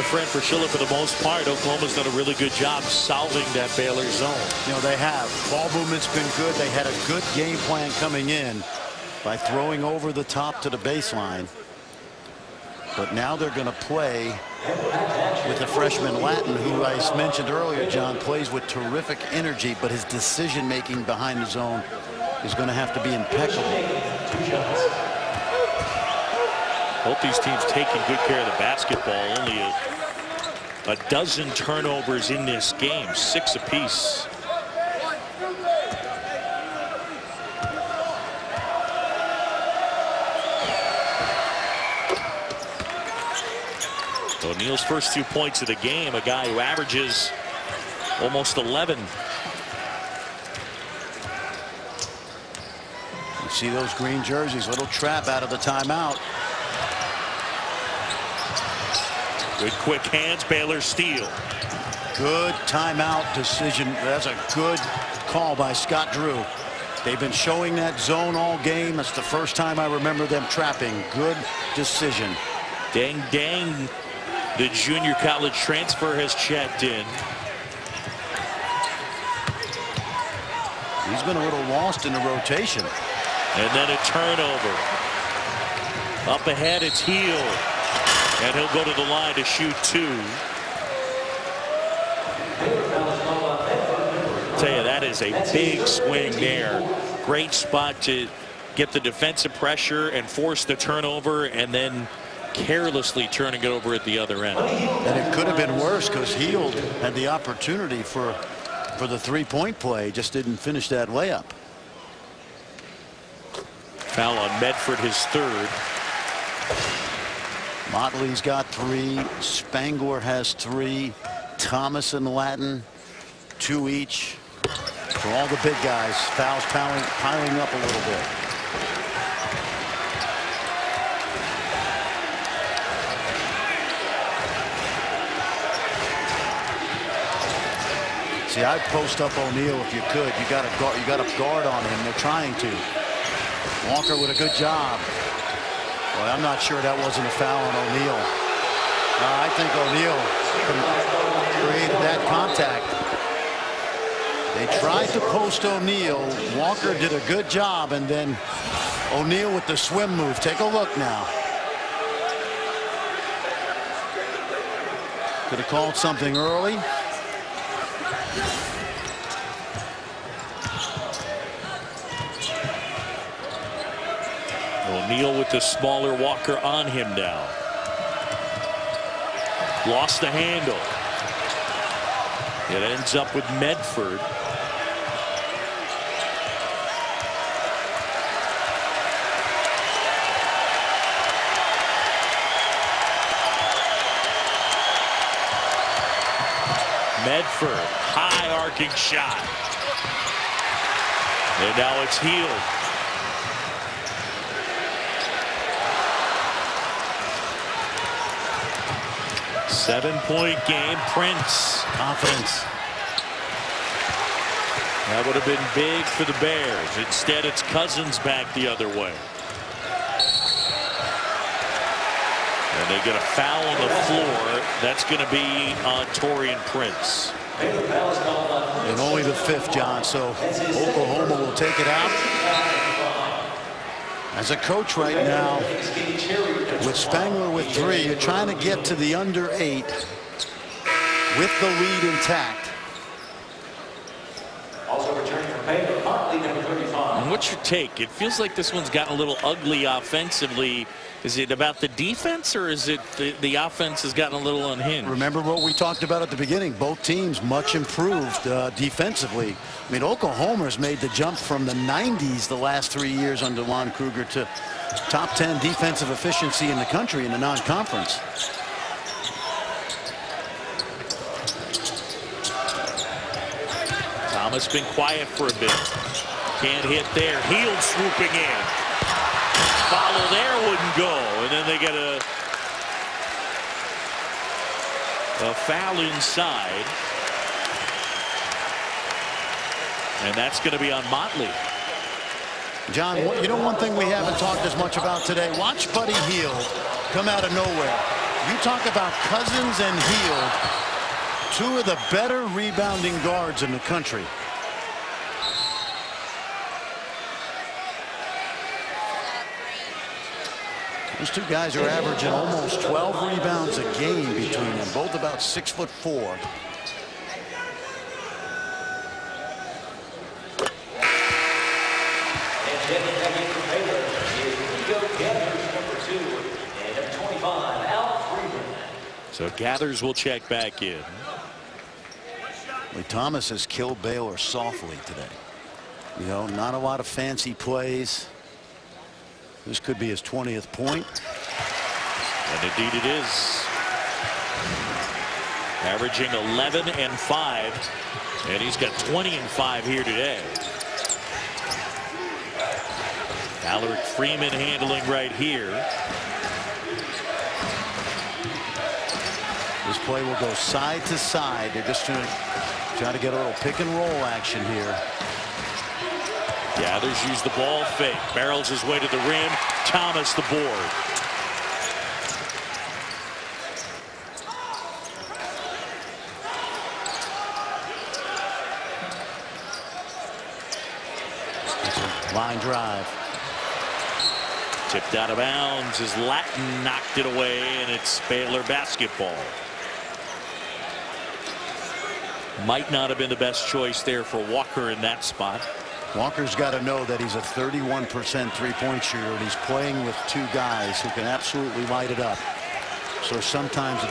Fred Priscilla, for the most part, Oklahoma's done a really good job solving that Baylor zone. You know, they have. Ball movement's been good. They had a good game plan coming in by throwing over the top to the baseline. But now they're going to play with the freshman Latin, who I mentioned earlier, John, plays with terrific energy, but his decision-making behind the zone is going to have to be impeccable. Both these teams taking good care of the basketball. Only a dozen turnovers in this game, 6 apiece. O'Neal's first 2 points of the game, a guy who averages almost 11. You see those green jerseys, little trap out of the timeout. Good quick hands, Baylor steal. Good timeout decision. That's a good call by Scott Drew. They've been showing that zone all game. That's the first time I remember them trapping. Good decision. Dang dang. The junior college transfer has checked in. He's been a little lost in the rotation. And then a turnover. Up ahead, it's Hield. And he'll go to the line to shoot 2. Tell you, that is a big swing there. Great spot to get the defensive pressure and force the turnover, and then carelessly turning it over at the other end. And it could have been worse because Hield had the opportunity for the 3-point play, just didn't finish that layup. Foul on Medford, his 3rd. Motley's got 3. Spangler has 3. Thomas and Latin 2 each. For all the big guys, fouls piling up a little bit. See, I'd post up O'Neal if you could. You got a guard on him. They're trying to. Walker with a good job. Well, I'm not sure that wasn't a foul on O'Neal. I think O'Neal created that contact. They tried to post O'Neal. Walker did a good job, and then O'Neal with the swim move. Take a look now. Could have called something early. O'Neal with the smaller Walker on him now. Lost the handle. It ends up with Medford. Medford, high arcing shot. And now it's Heald. Seven-point game. Prince. Confidence. That would have been big for the Bears. Instead, it's Cousins back the other way. And they get a foul on the floor. That's going to be on Taurean Prince. And only the 5th, John, so Oklahoma will take it out. As a coach right now, with Spangler with 3, you're trying to get to the under 8 with the lead intact. Also returning from Baylor, Motley, number 35. And what's your take? It feels like this one's gotten a little ugly offensively. Is it about the defense, or is it the offense has gotten a little unhinged? Remember what we talked about at the beginning. Both teams much improved defensively. I mean, Oklahoma's made the jump from the 90s the last 3 years under Lon Kruger to top 10 defensive efficiency in the country in the non-conference. Thomas been quiet for a bit. Can't hit there. Heald swooping in. Follow there wouldn't go, and then they get a foul inside, and that's going to be on Motley. John, you know one thing we haven't talked as much about today? Watch Buddy Heald come out of nowhere. You talk about Cousins and Heald, 2 of the better rebounding guards in the country. Those 2 guys are averaging almost 12 rebounds a game between them, both about 6'4". So Gathers will check back in. Well, Thomas has killed Baylor softly today. You know, not a lot of fancy plays. This could be his 20th point. And indeed it is. Averaging 11 and 5. And he's got 20 and 5 here today. Alaric Freeman handling right here. This play will go side to side. They're just going to try to get a little pick and roll action here. Gathers use the ball fake. Barrels his way to the rim. Thomas the board. It's a line drive. Tipped out of bounds as Latin knocked it away, and it's Baylor basketball. Might not have been the best choice there for Walker in that spot. Walker's got to know that he's a 31% three-point shooter, and he's playing with 2 guys who can absolutely light it up. So sometimes the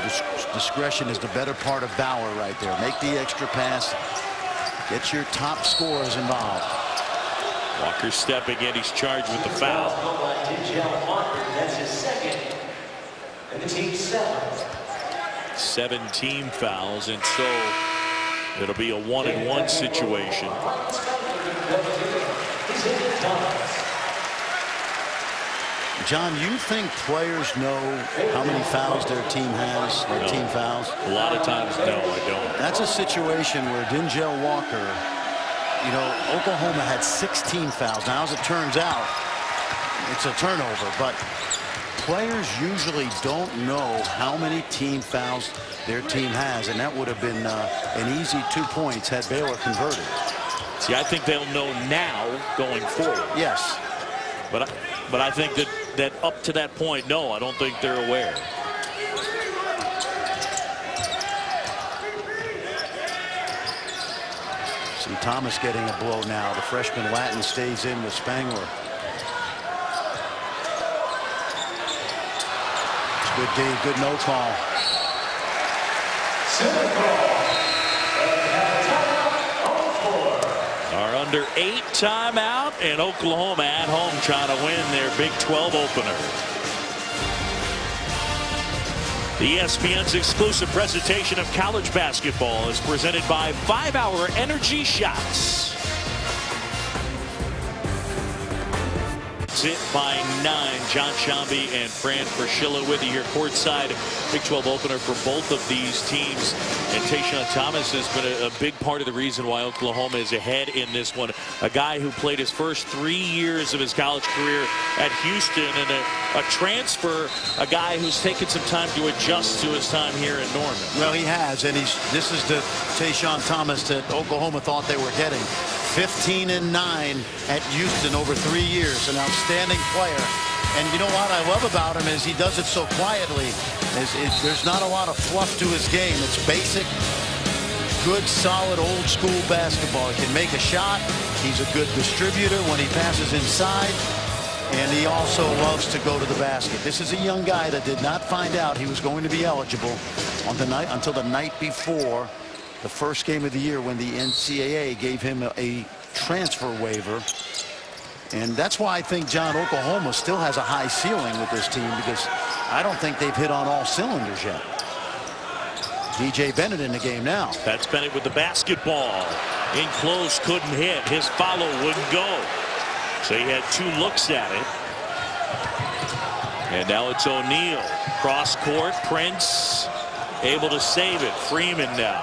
discretion is the better part of valor right there. Make the extra pass. Get your top scorers involved. Walker stepping in. He's charged with the foul. That's his 2nd. And the team's 7th. 7 team fouls, and so it'll be a 1-and-1 situation. John, you think players know how many fouls their team has, their team fouls? A lot of times, no, I don't. That's a situation where Denzel Walker, you know, Oklahoma had 16 fouls. Now, as it turns out, it's a turnover, but players usually don't know how many team fouls their team has, and that would have been an easy 2 points had Baylor converted. See, I think they'll know now going forward. Yes. But I think that up to that point, no, I don't think they're aware. See Thomas getting a blow now. The freshman Latin stays in with Spangler. Good D, good no call. Are under 8 timeout, and Oklahoma at home trying to win their Big 12 opener. ESPN's exclusive presentation of college basketball is presented by 5-Hour Energy Shots. It by 9. John Shambi and Fran Fraschilla with you here courtside. Big 12 opener for both of these teams. And Tayshaun Thomas has been a big part of the reason why Oklahoma is ahead in this one. A guy who played his first 3 years of his college career at Houston, and a transfer, a guy who's taken some time to adjust to his time here in Norman. Well, he has, and this is the Tayshaun Thomas that Oklahoma thought they were getting. 15 and 9 at Houston over 3 years. An outstanding player. And you know what I love about him is he does it so quietly. There's not a lot of fluff to his game. It's basic, good, solid, old school basketball. He can make a shot. He's a good distributor when he passes inside. And he also loves to go to the basket. This is a young guy that did not find out he was going to be eligible on the night until the night before the first game of the year, when the NCAA gave him a transfer waiver. And that's why I think, John, Oklahoma still has a high ceiling with this team, because I don't think they've hit on all cylinders yet. DJ Bennett in the game now. That's Bennett with the basketball. In close, couldn't hit. His follow wouldn't go. So he had 2 looks at it. And now it's O'Neal. Cross court, Prince able to save it. Freeman now.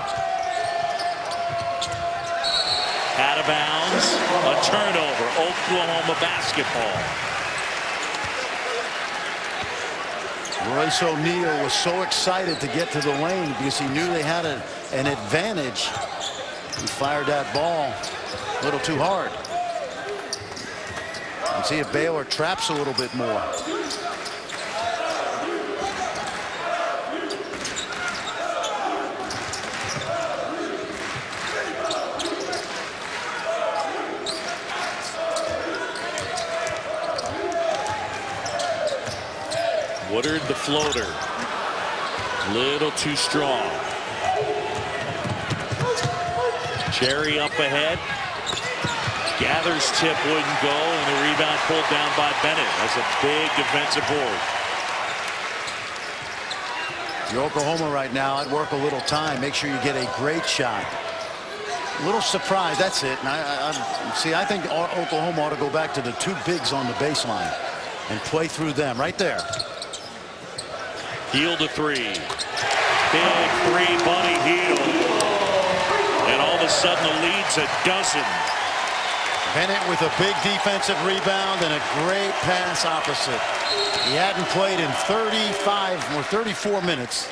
Out of bounds, a turnover. Oklahoma basketball. Royce O'Neal was so excited to get to the lane because he knew they had an advantage. He fired that ball a little too hard. Let's see if Baylor traps a little bit more. Woodard the floater. Little too strong. Cherry up ahead. Gathers tip wouldn't go, and the rebound pulled down by Bennett. That's a big defensive board. You're Oklahoma right now. I'd work a little time. Make sure you get a great shot. A little surprise. That's it. And I think Oklahoma ought to go back to the 2 bigs on the baseline and play through them right there. Hield to 3. Big 3, Buddy Hield. And all of a sudden the lead's a dozen. Bennett with a big defensive rebound and a great pass opposite. He hadn't played in 35 or 34 minutes.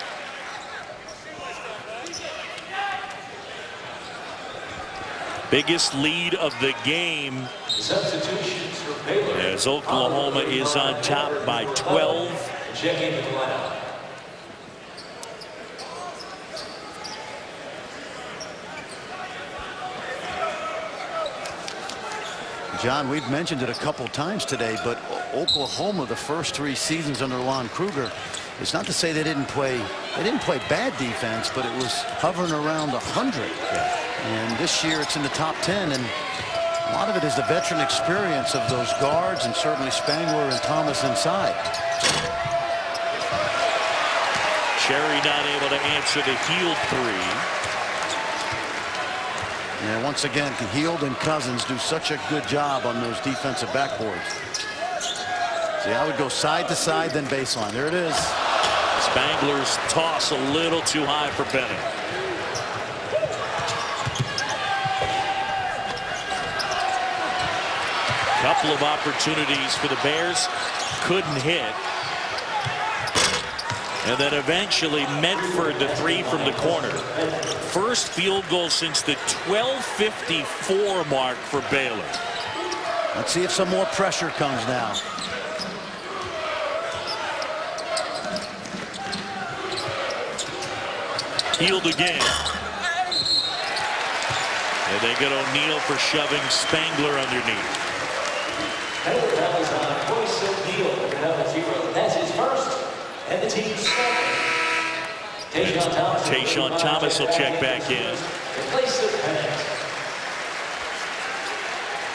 Biggest lead of the game as Oklahoma is on top by 12. Checking the lineup. John, we've mentioned it a couple times today, but Oklahoma, the first 3 seasons under Lon Kruger, it's not to say they didn't play bad defense, but it was hovering around 100. And this year it's in the top 10, and a lot of it is the veteran experience of those guards, and certainly Spangler and Thomas inside. Cherry not able to answer the Hield 3. And once again, Hield and Cousins do such a good job on those defensive backboards. See, I would go side to side, then baseline. There it is. Spangler's toss a little too high for Bennett. Couple of opportunities for the Bears. Couldn't hit. And then eventually Medford the 3 from the corner. First field goal since the 12:54 mark for Baylor. Let's see if some more pressure comes now. Hield again. And they get O'Neal for shoving Spangler underneath. That is on Royce O'Neal, number 0. That's his first And the team second. Tayshaun Thomas will check back in.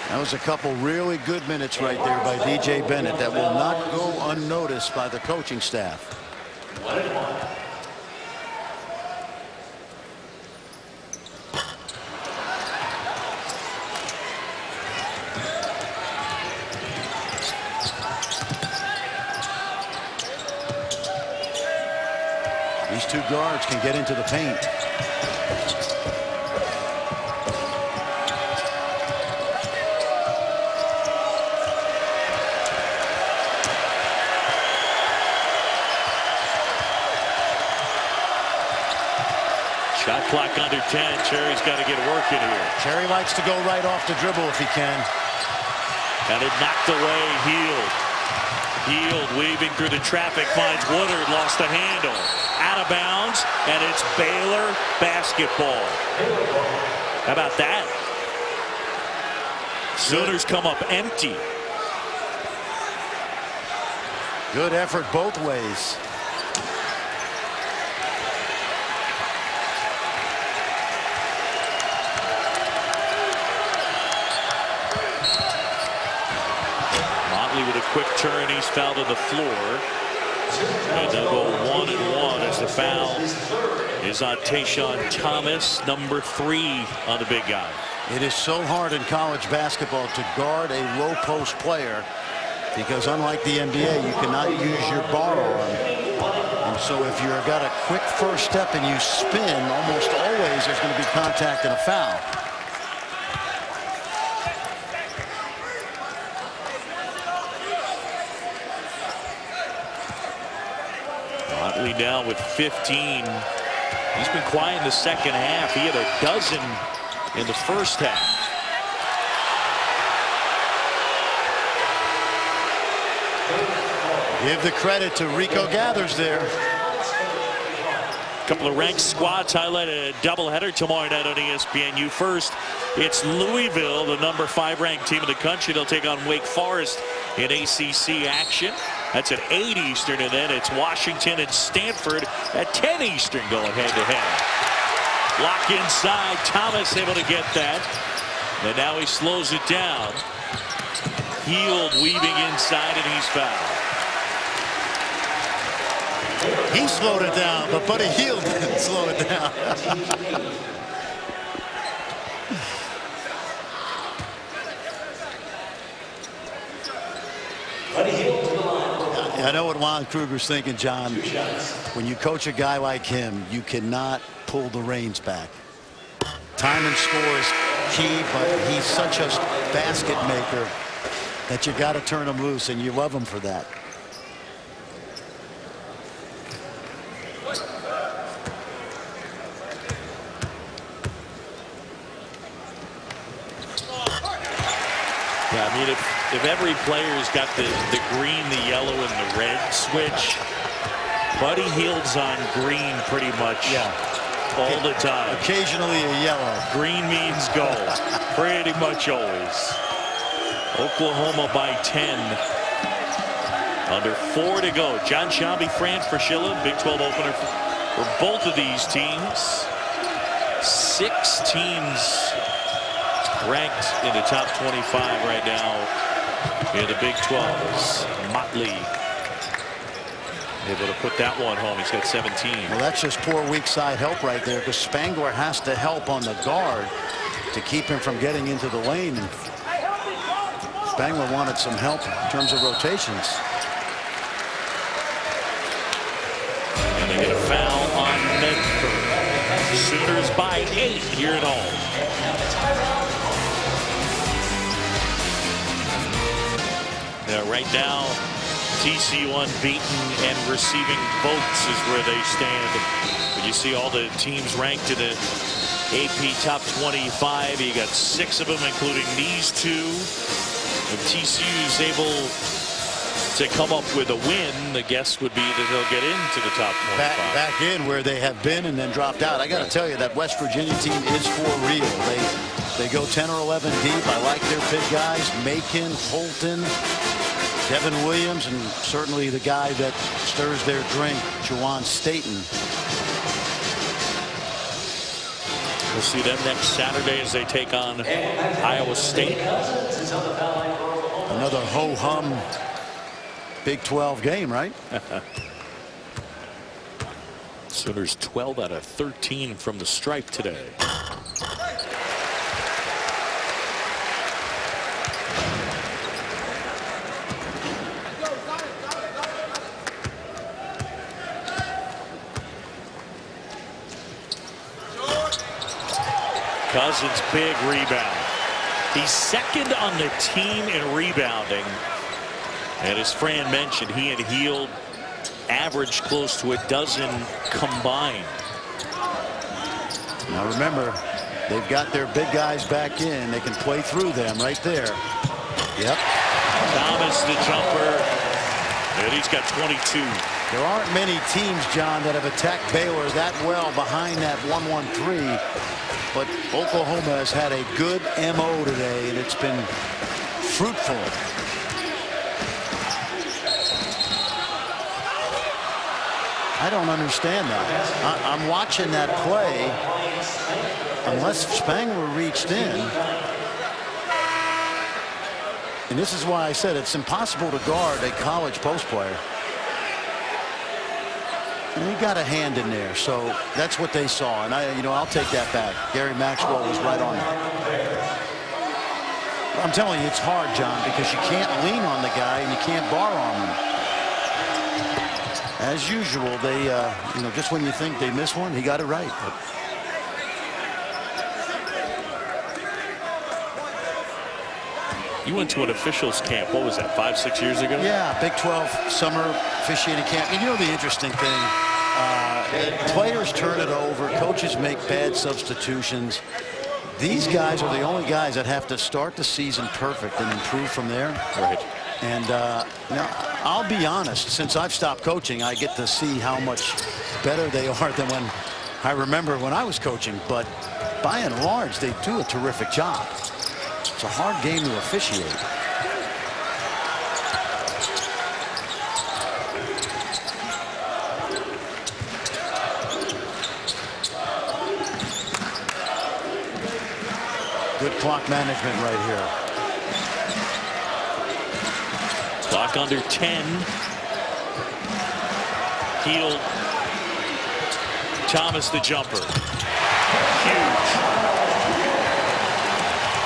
That was a couple really good minutes right there by DJ Bennett that will not go unnoticed by the coaching staff. These two guards can get into the paint. Shot clock under 10. Cherry's got to get working here. Cherry likes to go right off the dribble if he can. And it knocked away. Heald weaving through the traffic, finds Woodard, lost the handle. Out of bounds, and it's Baylor basketball. How about that? Sooners come up empty. Good effort both ways. With a quick turn, he's fouled on the floor. And they'll go 1-1 as the foul is on Tayshaun Thomas, number 3 on the big guy. It is so hard in college basketball to guard a low post player because unlike the NBA, you cannot use your bar arm. And so if you've got a quick first step and you spin, almost always there's going to be contact and a foul. Now with 15. He's been quiet in the second half. He had a dozen in the first half. Give the credit to Rico Gathers there. A couple of ranked squads highlighted a doubleheader tomorrow night on ESPNU. First, it's Louisville, the number 5 ranked team in the country. They'll take on Wake Forest in ACC action. That's at 8 Eastern, and then it's Washington and Stanford at 10 Eastern going head-to-head. Lock inside. Thomas able to get that. And now he slows it down. Heald weaving inside, and he's fouled. He slowed it down, but Buddy Hield didn't slow it down. I know what Juan Kruger's thinking, John. When you coach a guy like him, you cannot pull the reins back. Time and score is key, but he's such a basket maker that you got to turn him loose, and you love him for that. Yeah, I mean, if every player's got the green, the yellow, and the red switch, Buddy Hield's on green pretty much all the time. Occasionally a yellow. Green means go. Pretty much always. Oklahoma by 10. Under 4 to go. John Shambi, Fran Fraschilla, Big 12 opener for both of these teams. 6 teams ranked in the top 25 right now in the Big 12s. Motley able to put that one home. He's got 17. Well, that's just poor weak side help right there, because Spangler has to help on the guard to keep him from getting into the lane. And Spangler wanted some help in terms of rotations. And they get a foul on Medford. Sooners by 8 here at home. Right now, TCU unbeaten and receiving votes is where they stand. But you see all the teams ranked in the AP top 25. You got 6 of them, including these 2. If TCU is able to come up with a win, the guess would be that they'll get into the top 25. Back in where they have been and then dropped out. I got to tell you, that West Virginia team is for real. They go 10 or 11 deep. I like their big guys, Macon, Holton. Devin Williams, and certainly the guy that stirs their drink, Juwan Staten. We'll see them next Saturday as they take on Iowa State. Another ho-hum Big 12 game, right? Sooners 12 out of 13 from the stripe today. Cousins, big rebound. He's second on the team in rebounding. And as Fran mentioned, he and Hield averaged close to a dozen combined. Now remember, they've got their big guys back in. They can play through them right there. Yep. Thomas the jumper. And he's got 22. There aren't many teams, John, that have attacked Baylor that well behind that 1-1-3. But Oklahoma has had a good MO today, and it's been fruitful. I don't understand that. I'm watching that play. Unless Spangler reached in. And this is why I said it's impossible to guard a college post player. And he got a hand in there, so that's what they saw. And I'll take that back. Gary Maxwell was right on it. I'm telling you, it's hard, John, because you can't lean on the guy and you can't bar on him. As usual, they, just when you think they miss one, he got it right. You went to an officials camp. What was that, 5-6 years ago? Yeah, Big 12 summer officiating camp. And you know the interesting thing, players turn it over, coaches make bad substitutions. These guys are the only guys that have to start the season perfect and improve from there. Right. And I'll be honest, since I've stopped coaching, I get to see how much better they are than when I remember when I was coaching. But by and large, they do a terrific job. It's a hard game to officiate. Good clock management right here. Clock under 10. Hield. Thomas the jumper. Huge.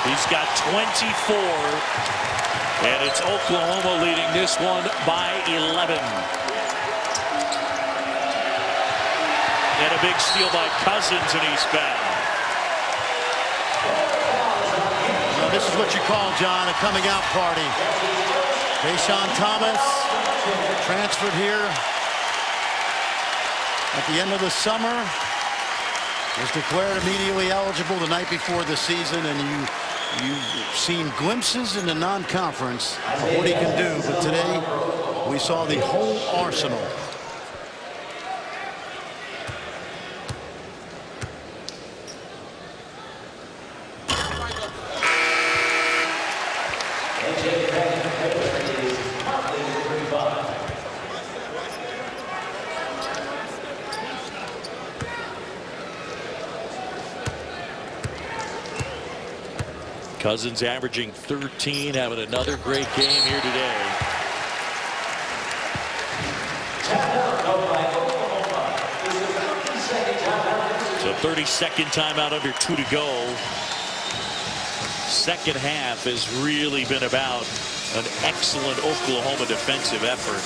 He's got 24. And it's Oklahoma leading this one by 11. And a big steal by Cousins, and he's fouled. Now this is what you call, John, a coming out party. Tayshaun Thomas transferred here at the end of the summer. Was declared immediately eligible the night before the season, and you've seen glimpses in the non-conference of what he can do, but today we saw the whole arsenal. Cousins averaging 13, having another great game here today. So 32nd timeout, under 2 to go. Second half has really been about an excellent Oklahoma defensive effort.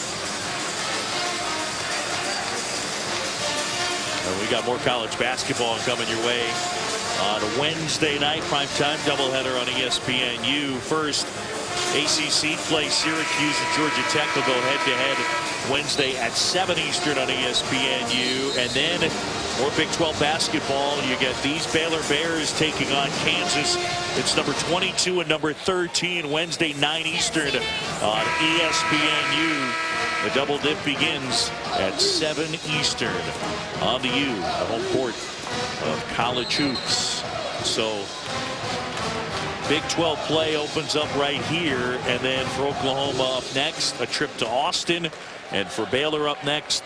And we got more college basketball coming your way on a Wednesday night primetime doubleheader on ESPNU. First, ACC play. Syracuse and Georgia Tech will go head-to-head Wednesday at 7 Eastern on ESPNU. And then more Big 12 basketball. You get these Baylor Bears taking on Kansas. It's number 22 and number 13 Wednesday 9 Eastern on ESPNU. The double dip begins at 7 Eastern on the U, the home court of college hoops. So Big 12 play opens up right here, and then for Oklahoma up next, a trip to Austin, and for Baylor up next,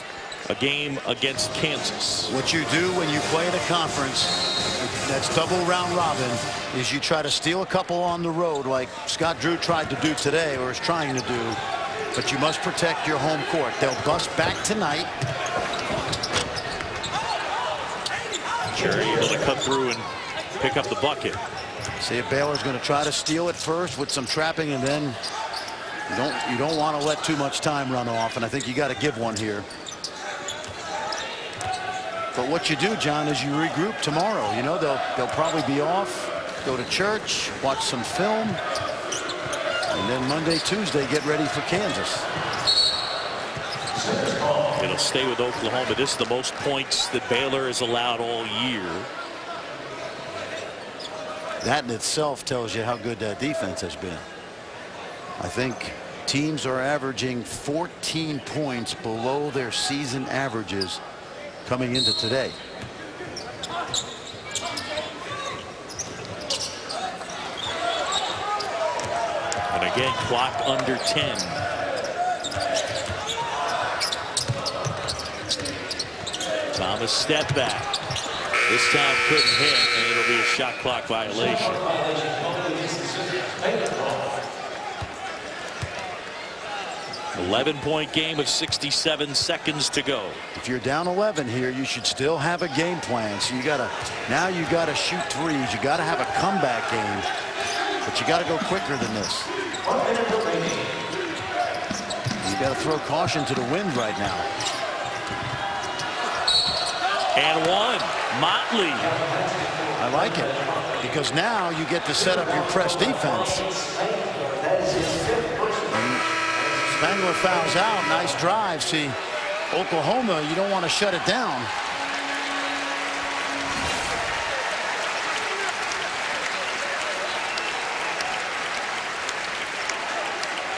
a game against Kansas. What you do when you play in a conference that's double round robin is you try to steal a couple on the road like Scott Drew tried to do today, or is trying to do, but you must protect your home court. They'll bust back tonight. Cherry able to cut through and pick up the bucket. See if Baylor's going to try to steal it first with some trapping, and then you don't want to let too much time run off, and I think you got to give one here. But what you do, John, is you regroup tomorrow. You know, they'll probably be off, go to church, watch some film, and then Monday, Tuesday, get ready for Kansas. It'll stay with Oklahoma. This is the most points that Baylor has allowed all year. That in itself tells you how good that defense has been. I think teams are averaging 14 points below their season averages coming into today. And again, clock under 10. Thomas step back. This time couldn't hit, and it'll be a shot clock violation. .11-point game with 67 seconds to go. If you're down 11 here, you should still have a game plan. So you gotta shoot threes. You gotta have a comeback game, but you gotta go quicker than this. You gotta throw caution to the wind right now. And one. Motley. I like it because now you get to set up your press defense. Spangler fouls out. Nice drive. See, Oklahoma, you don't want to shut it down.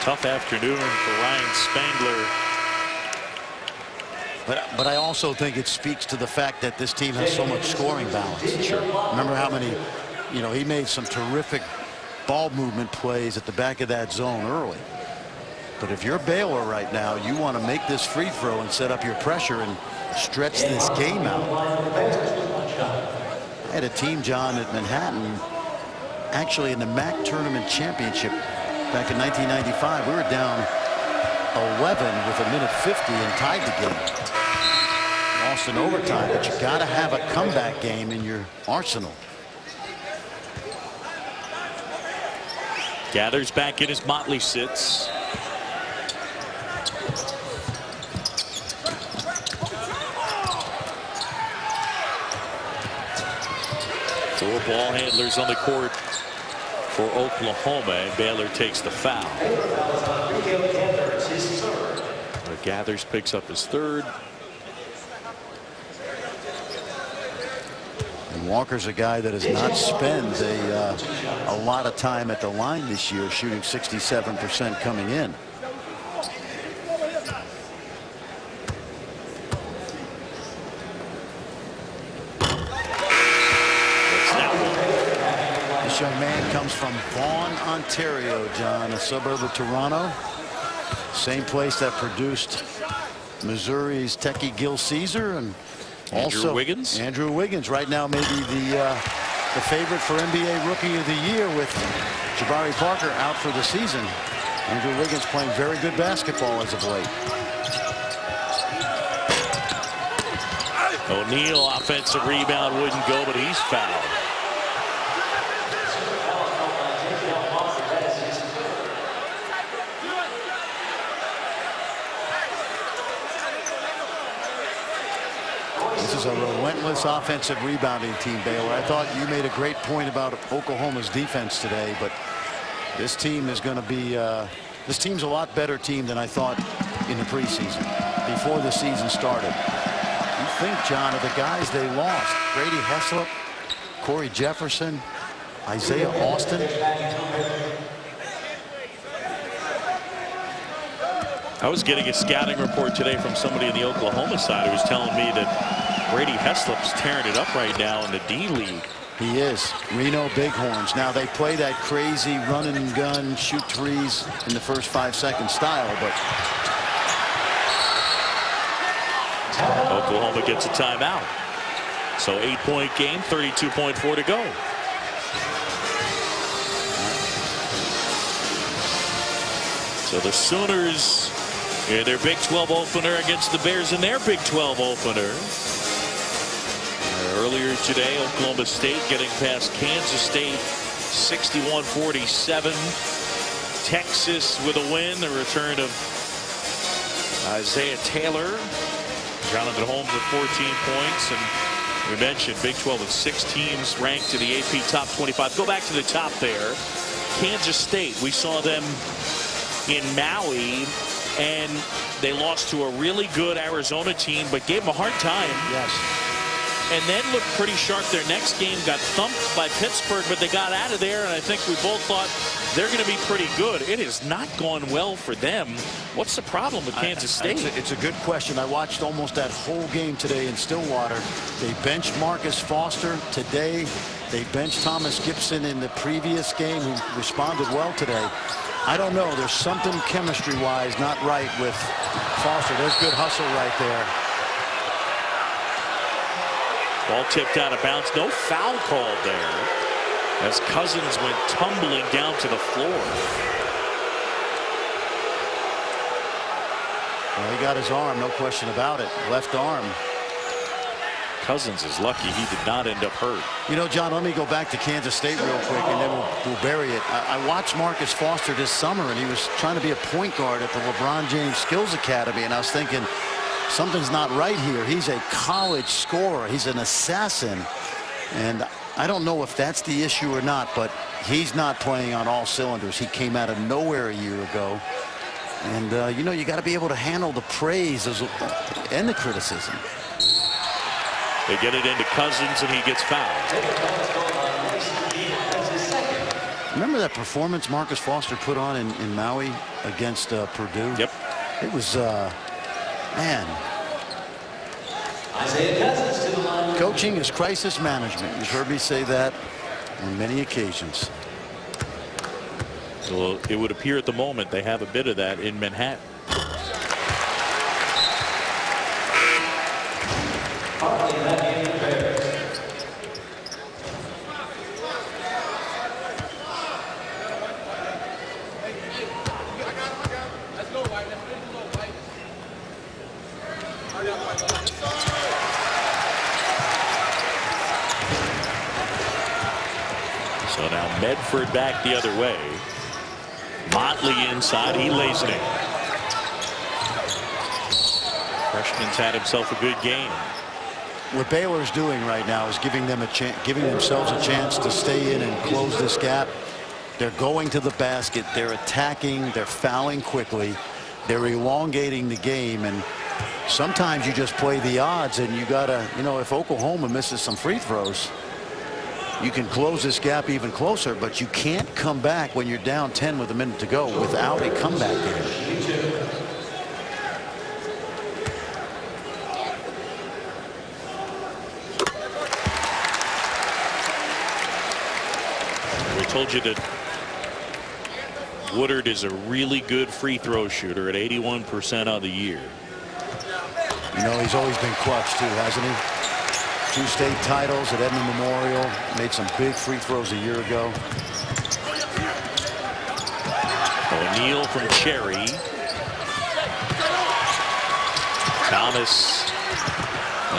Tough afternoon for Ryan Spangler. But I also think it speaks to the fact that this team has so much scoring balance. Sure. Remember how many, he made some terrific ball movement plays at the back of that zone early. But if you're Baylor right now, you want to make this free throw and set up your pressure and stretch this game out. I had a team, John, at Manhattan, actually in the MAC Tournament Championship back in 1995. We were down 11 with a minute 50 and tied the game. Lost in overtime, but you got to have a comeback game in your arsenal. Gathers back in as Motley sits. Four ball handlers on the court for Oklahoma, and Baylor takes the foul. Gathers picks up his third. And Walker's a guy that has not spent a lot of time at the line this year, shooting 67% coming in. This young man comes from Vaughan, Ontario, John, a suburb of Toronto. Same place that produced Missouri's Techie Gil Caesar, and also Andrew Wiggins right now maybe the favorite for NBA Rookie of the Year with Jabari Parker out for the season. Andrew Wiggins playing very good basketball as of late. O'Neal offensive rebound wouldn't go, but he's fouled. This is a relentless offensive rebounding team, Baylor. I thought you made a great point about Oklahoma's defense today, but this team is going to be this team's a lot better team than I thought in the preseason before the season started. You think, John, of the guys they lost: Grady Heslop, Corey Jefferson, Isaiah Austin. I was getting a scouting report today from somebody in the Oklahoma side who was telling me that Grady Heslop's tearing it up right now in the D League. He is. Reno Bighorns. Now they play that crazy run and gun, shoot threes in the first 5 seconds style, but Oklahoma gets a timeout. So 8-point game, 32.4 to go. So the Sooners in their Big 12 opener against the Bears in their Big 12 opener. Earlier today, Oklahoma State getting past Kansas State 61-47. Texas with a win. The return of Isaiah Taylor. Jonathan Holmes at 14 points. And we mentioned Big 12 with 6 teams ranked to the AP top 25. Go back to the top there. Kansas State, we saw them in Maui, and they lost to a really good Arizona team, but gave them a hard time. yes. And then looked pretty sharp. Their next game got thumped by Pittsburgh, but they got out of there, and I think we both thought they're going to be pretty good. It has not gone well for them. What's the problem with Kansas State? It's a good question. I watched almost that whole game today in Stillwater. They benched Marcus Foster today. They benched Thomas Gibson in the previous game, who responded well today. I don't know. There's something chemistry-wise not right with Foster. There's good hustle right there. Ball tipped out of bounds. No foul called there as Cousins went tumbling down to the floor. Well, he got his arm, no question about it. Left arm. Cousins is lucky he did not end up hurt. You know, John, let me go back to Kansas State real quick, and then we'll bury it. I watched Marcus Foster this summer, and he was trying to be a point guard at the LeBron James Skills Academy, and I was thinking, something's not right here. He's a college scorer. He's an assassin. And I don't know if that's the issue or not, but he's not playing on all cylinders. He came out of nowhere a year ago. And, you know, you got to be able to handle the praise and the criticism. They get it into Cousins, and he gets fouled. Remember that performance Marcus Foster put on in Maui against Purdue? Yep. It was, man. Coaching is crisis management. You've heard me say that on many occasions. Well, it would appear at the moment they have a bit of that in Manhattan. So now Medford back the other way. Motley inside. He lays it in. Freshman's had himself a good game. What Baylor's doing right now is giving themselves a chance to stay in and close this gap. They're going to the basket. They're attacking. They're fouling quickly. They're elongating the game. And sometimes you just play the odds, and you gotta, you know, if Oklahoma misses some free throws, you can close this gap even closer, but you can't come back when you're down 10 with a minute to go without a comeback game. We told you that Woodard is a really good free throw shooter at 81% on the year. You know, he's always been clutch too, hasn't he? 2 state titles at Edmond Memorial. Made some big free throws a year ago. O'Neal from Cherry. Thomas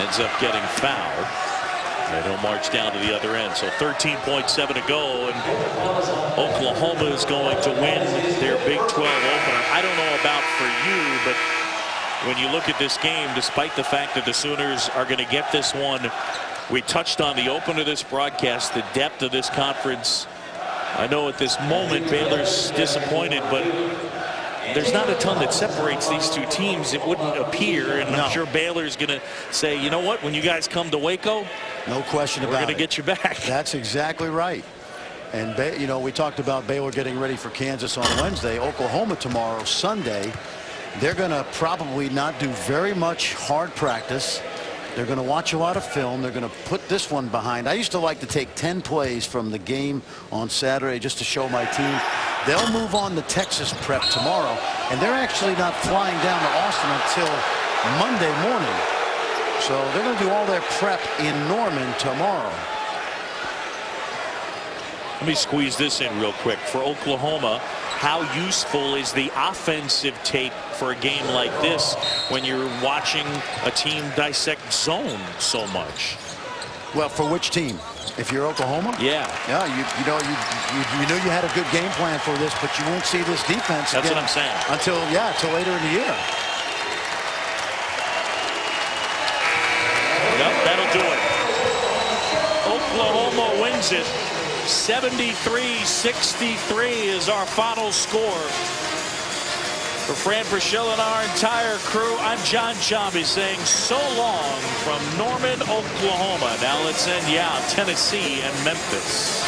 ends up getting fouled. And he'll march down to the other end. So 13.7 to go, and Oklahoma is going to win their Big 12 opener. I don't know about for you, but when you look at this game, despite the fact that the Sooners are going to get this one, we touched on the opener of this broadcast, the depth of this conference. I know at this moment Baylor's disappointed, but there's not a ton that separates these two teams. It wouldn't appear, and I'm sure Baylor's going to say, you know what, when you guys come to Waco, no question about it, we're going to get you back. That's exactly right. And you know, we talked about Baylor getting ready for Kansas on Wednesday. Oklahoma tomorrow, Sunday. They're going to probably not do very much hard practice. They're going to watch a lot of film. They're going to put this one behind. I used to like to take 10 plays from the game on Saturday just to show my team. They'll move on to Texas prep tomorrow, and they're actually not flying down to Austin until Monday morning. So they're going to do all their prep in Norman tomorrow. Let me squeeze this in real quick. For Oklahoma, how useful is the offensive tape for a game like this when you're watching a team dissect zone so much? Well, for which team? If you're Oklahoma? Yeah. Yeah, you know you had a good game plan for this, but you won't see this defense That's again what I'm saying. until later in the year. Yep, that'll do it. Oklahoma wins it. 73-63 is our final score. For Fran Frischel and our entire crew, I'm John Chambi saying so long from Norman, Oklahoma. Now let's end, Tennessee and Memphis.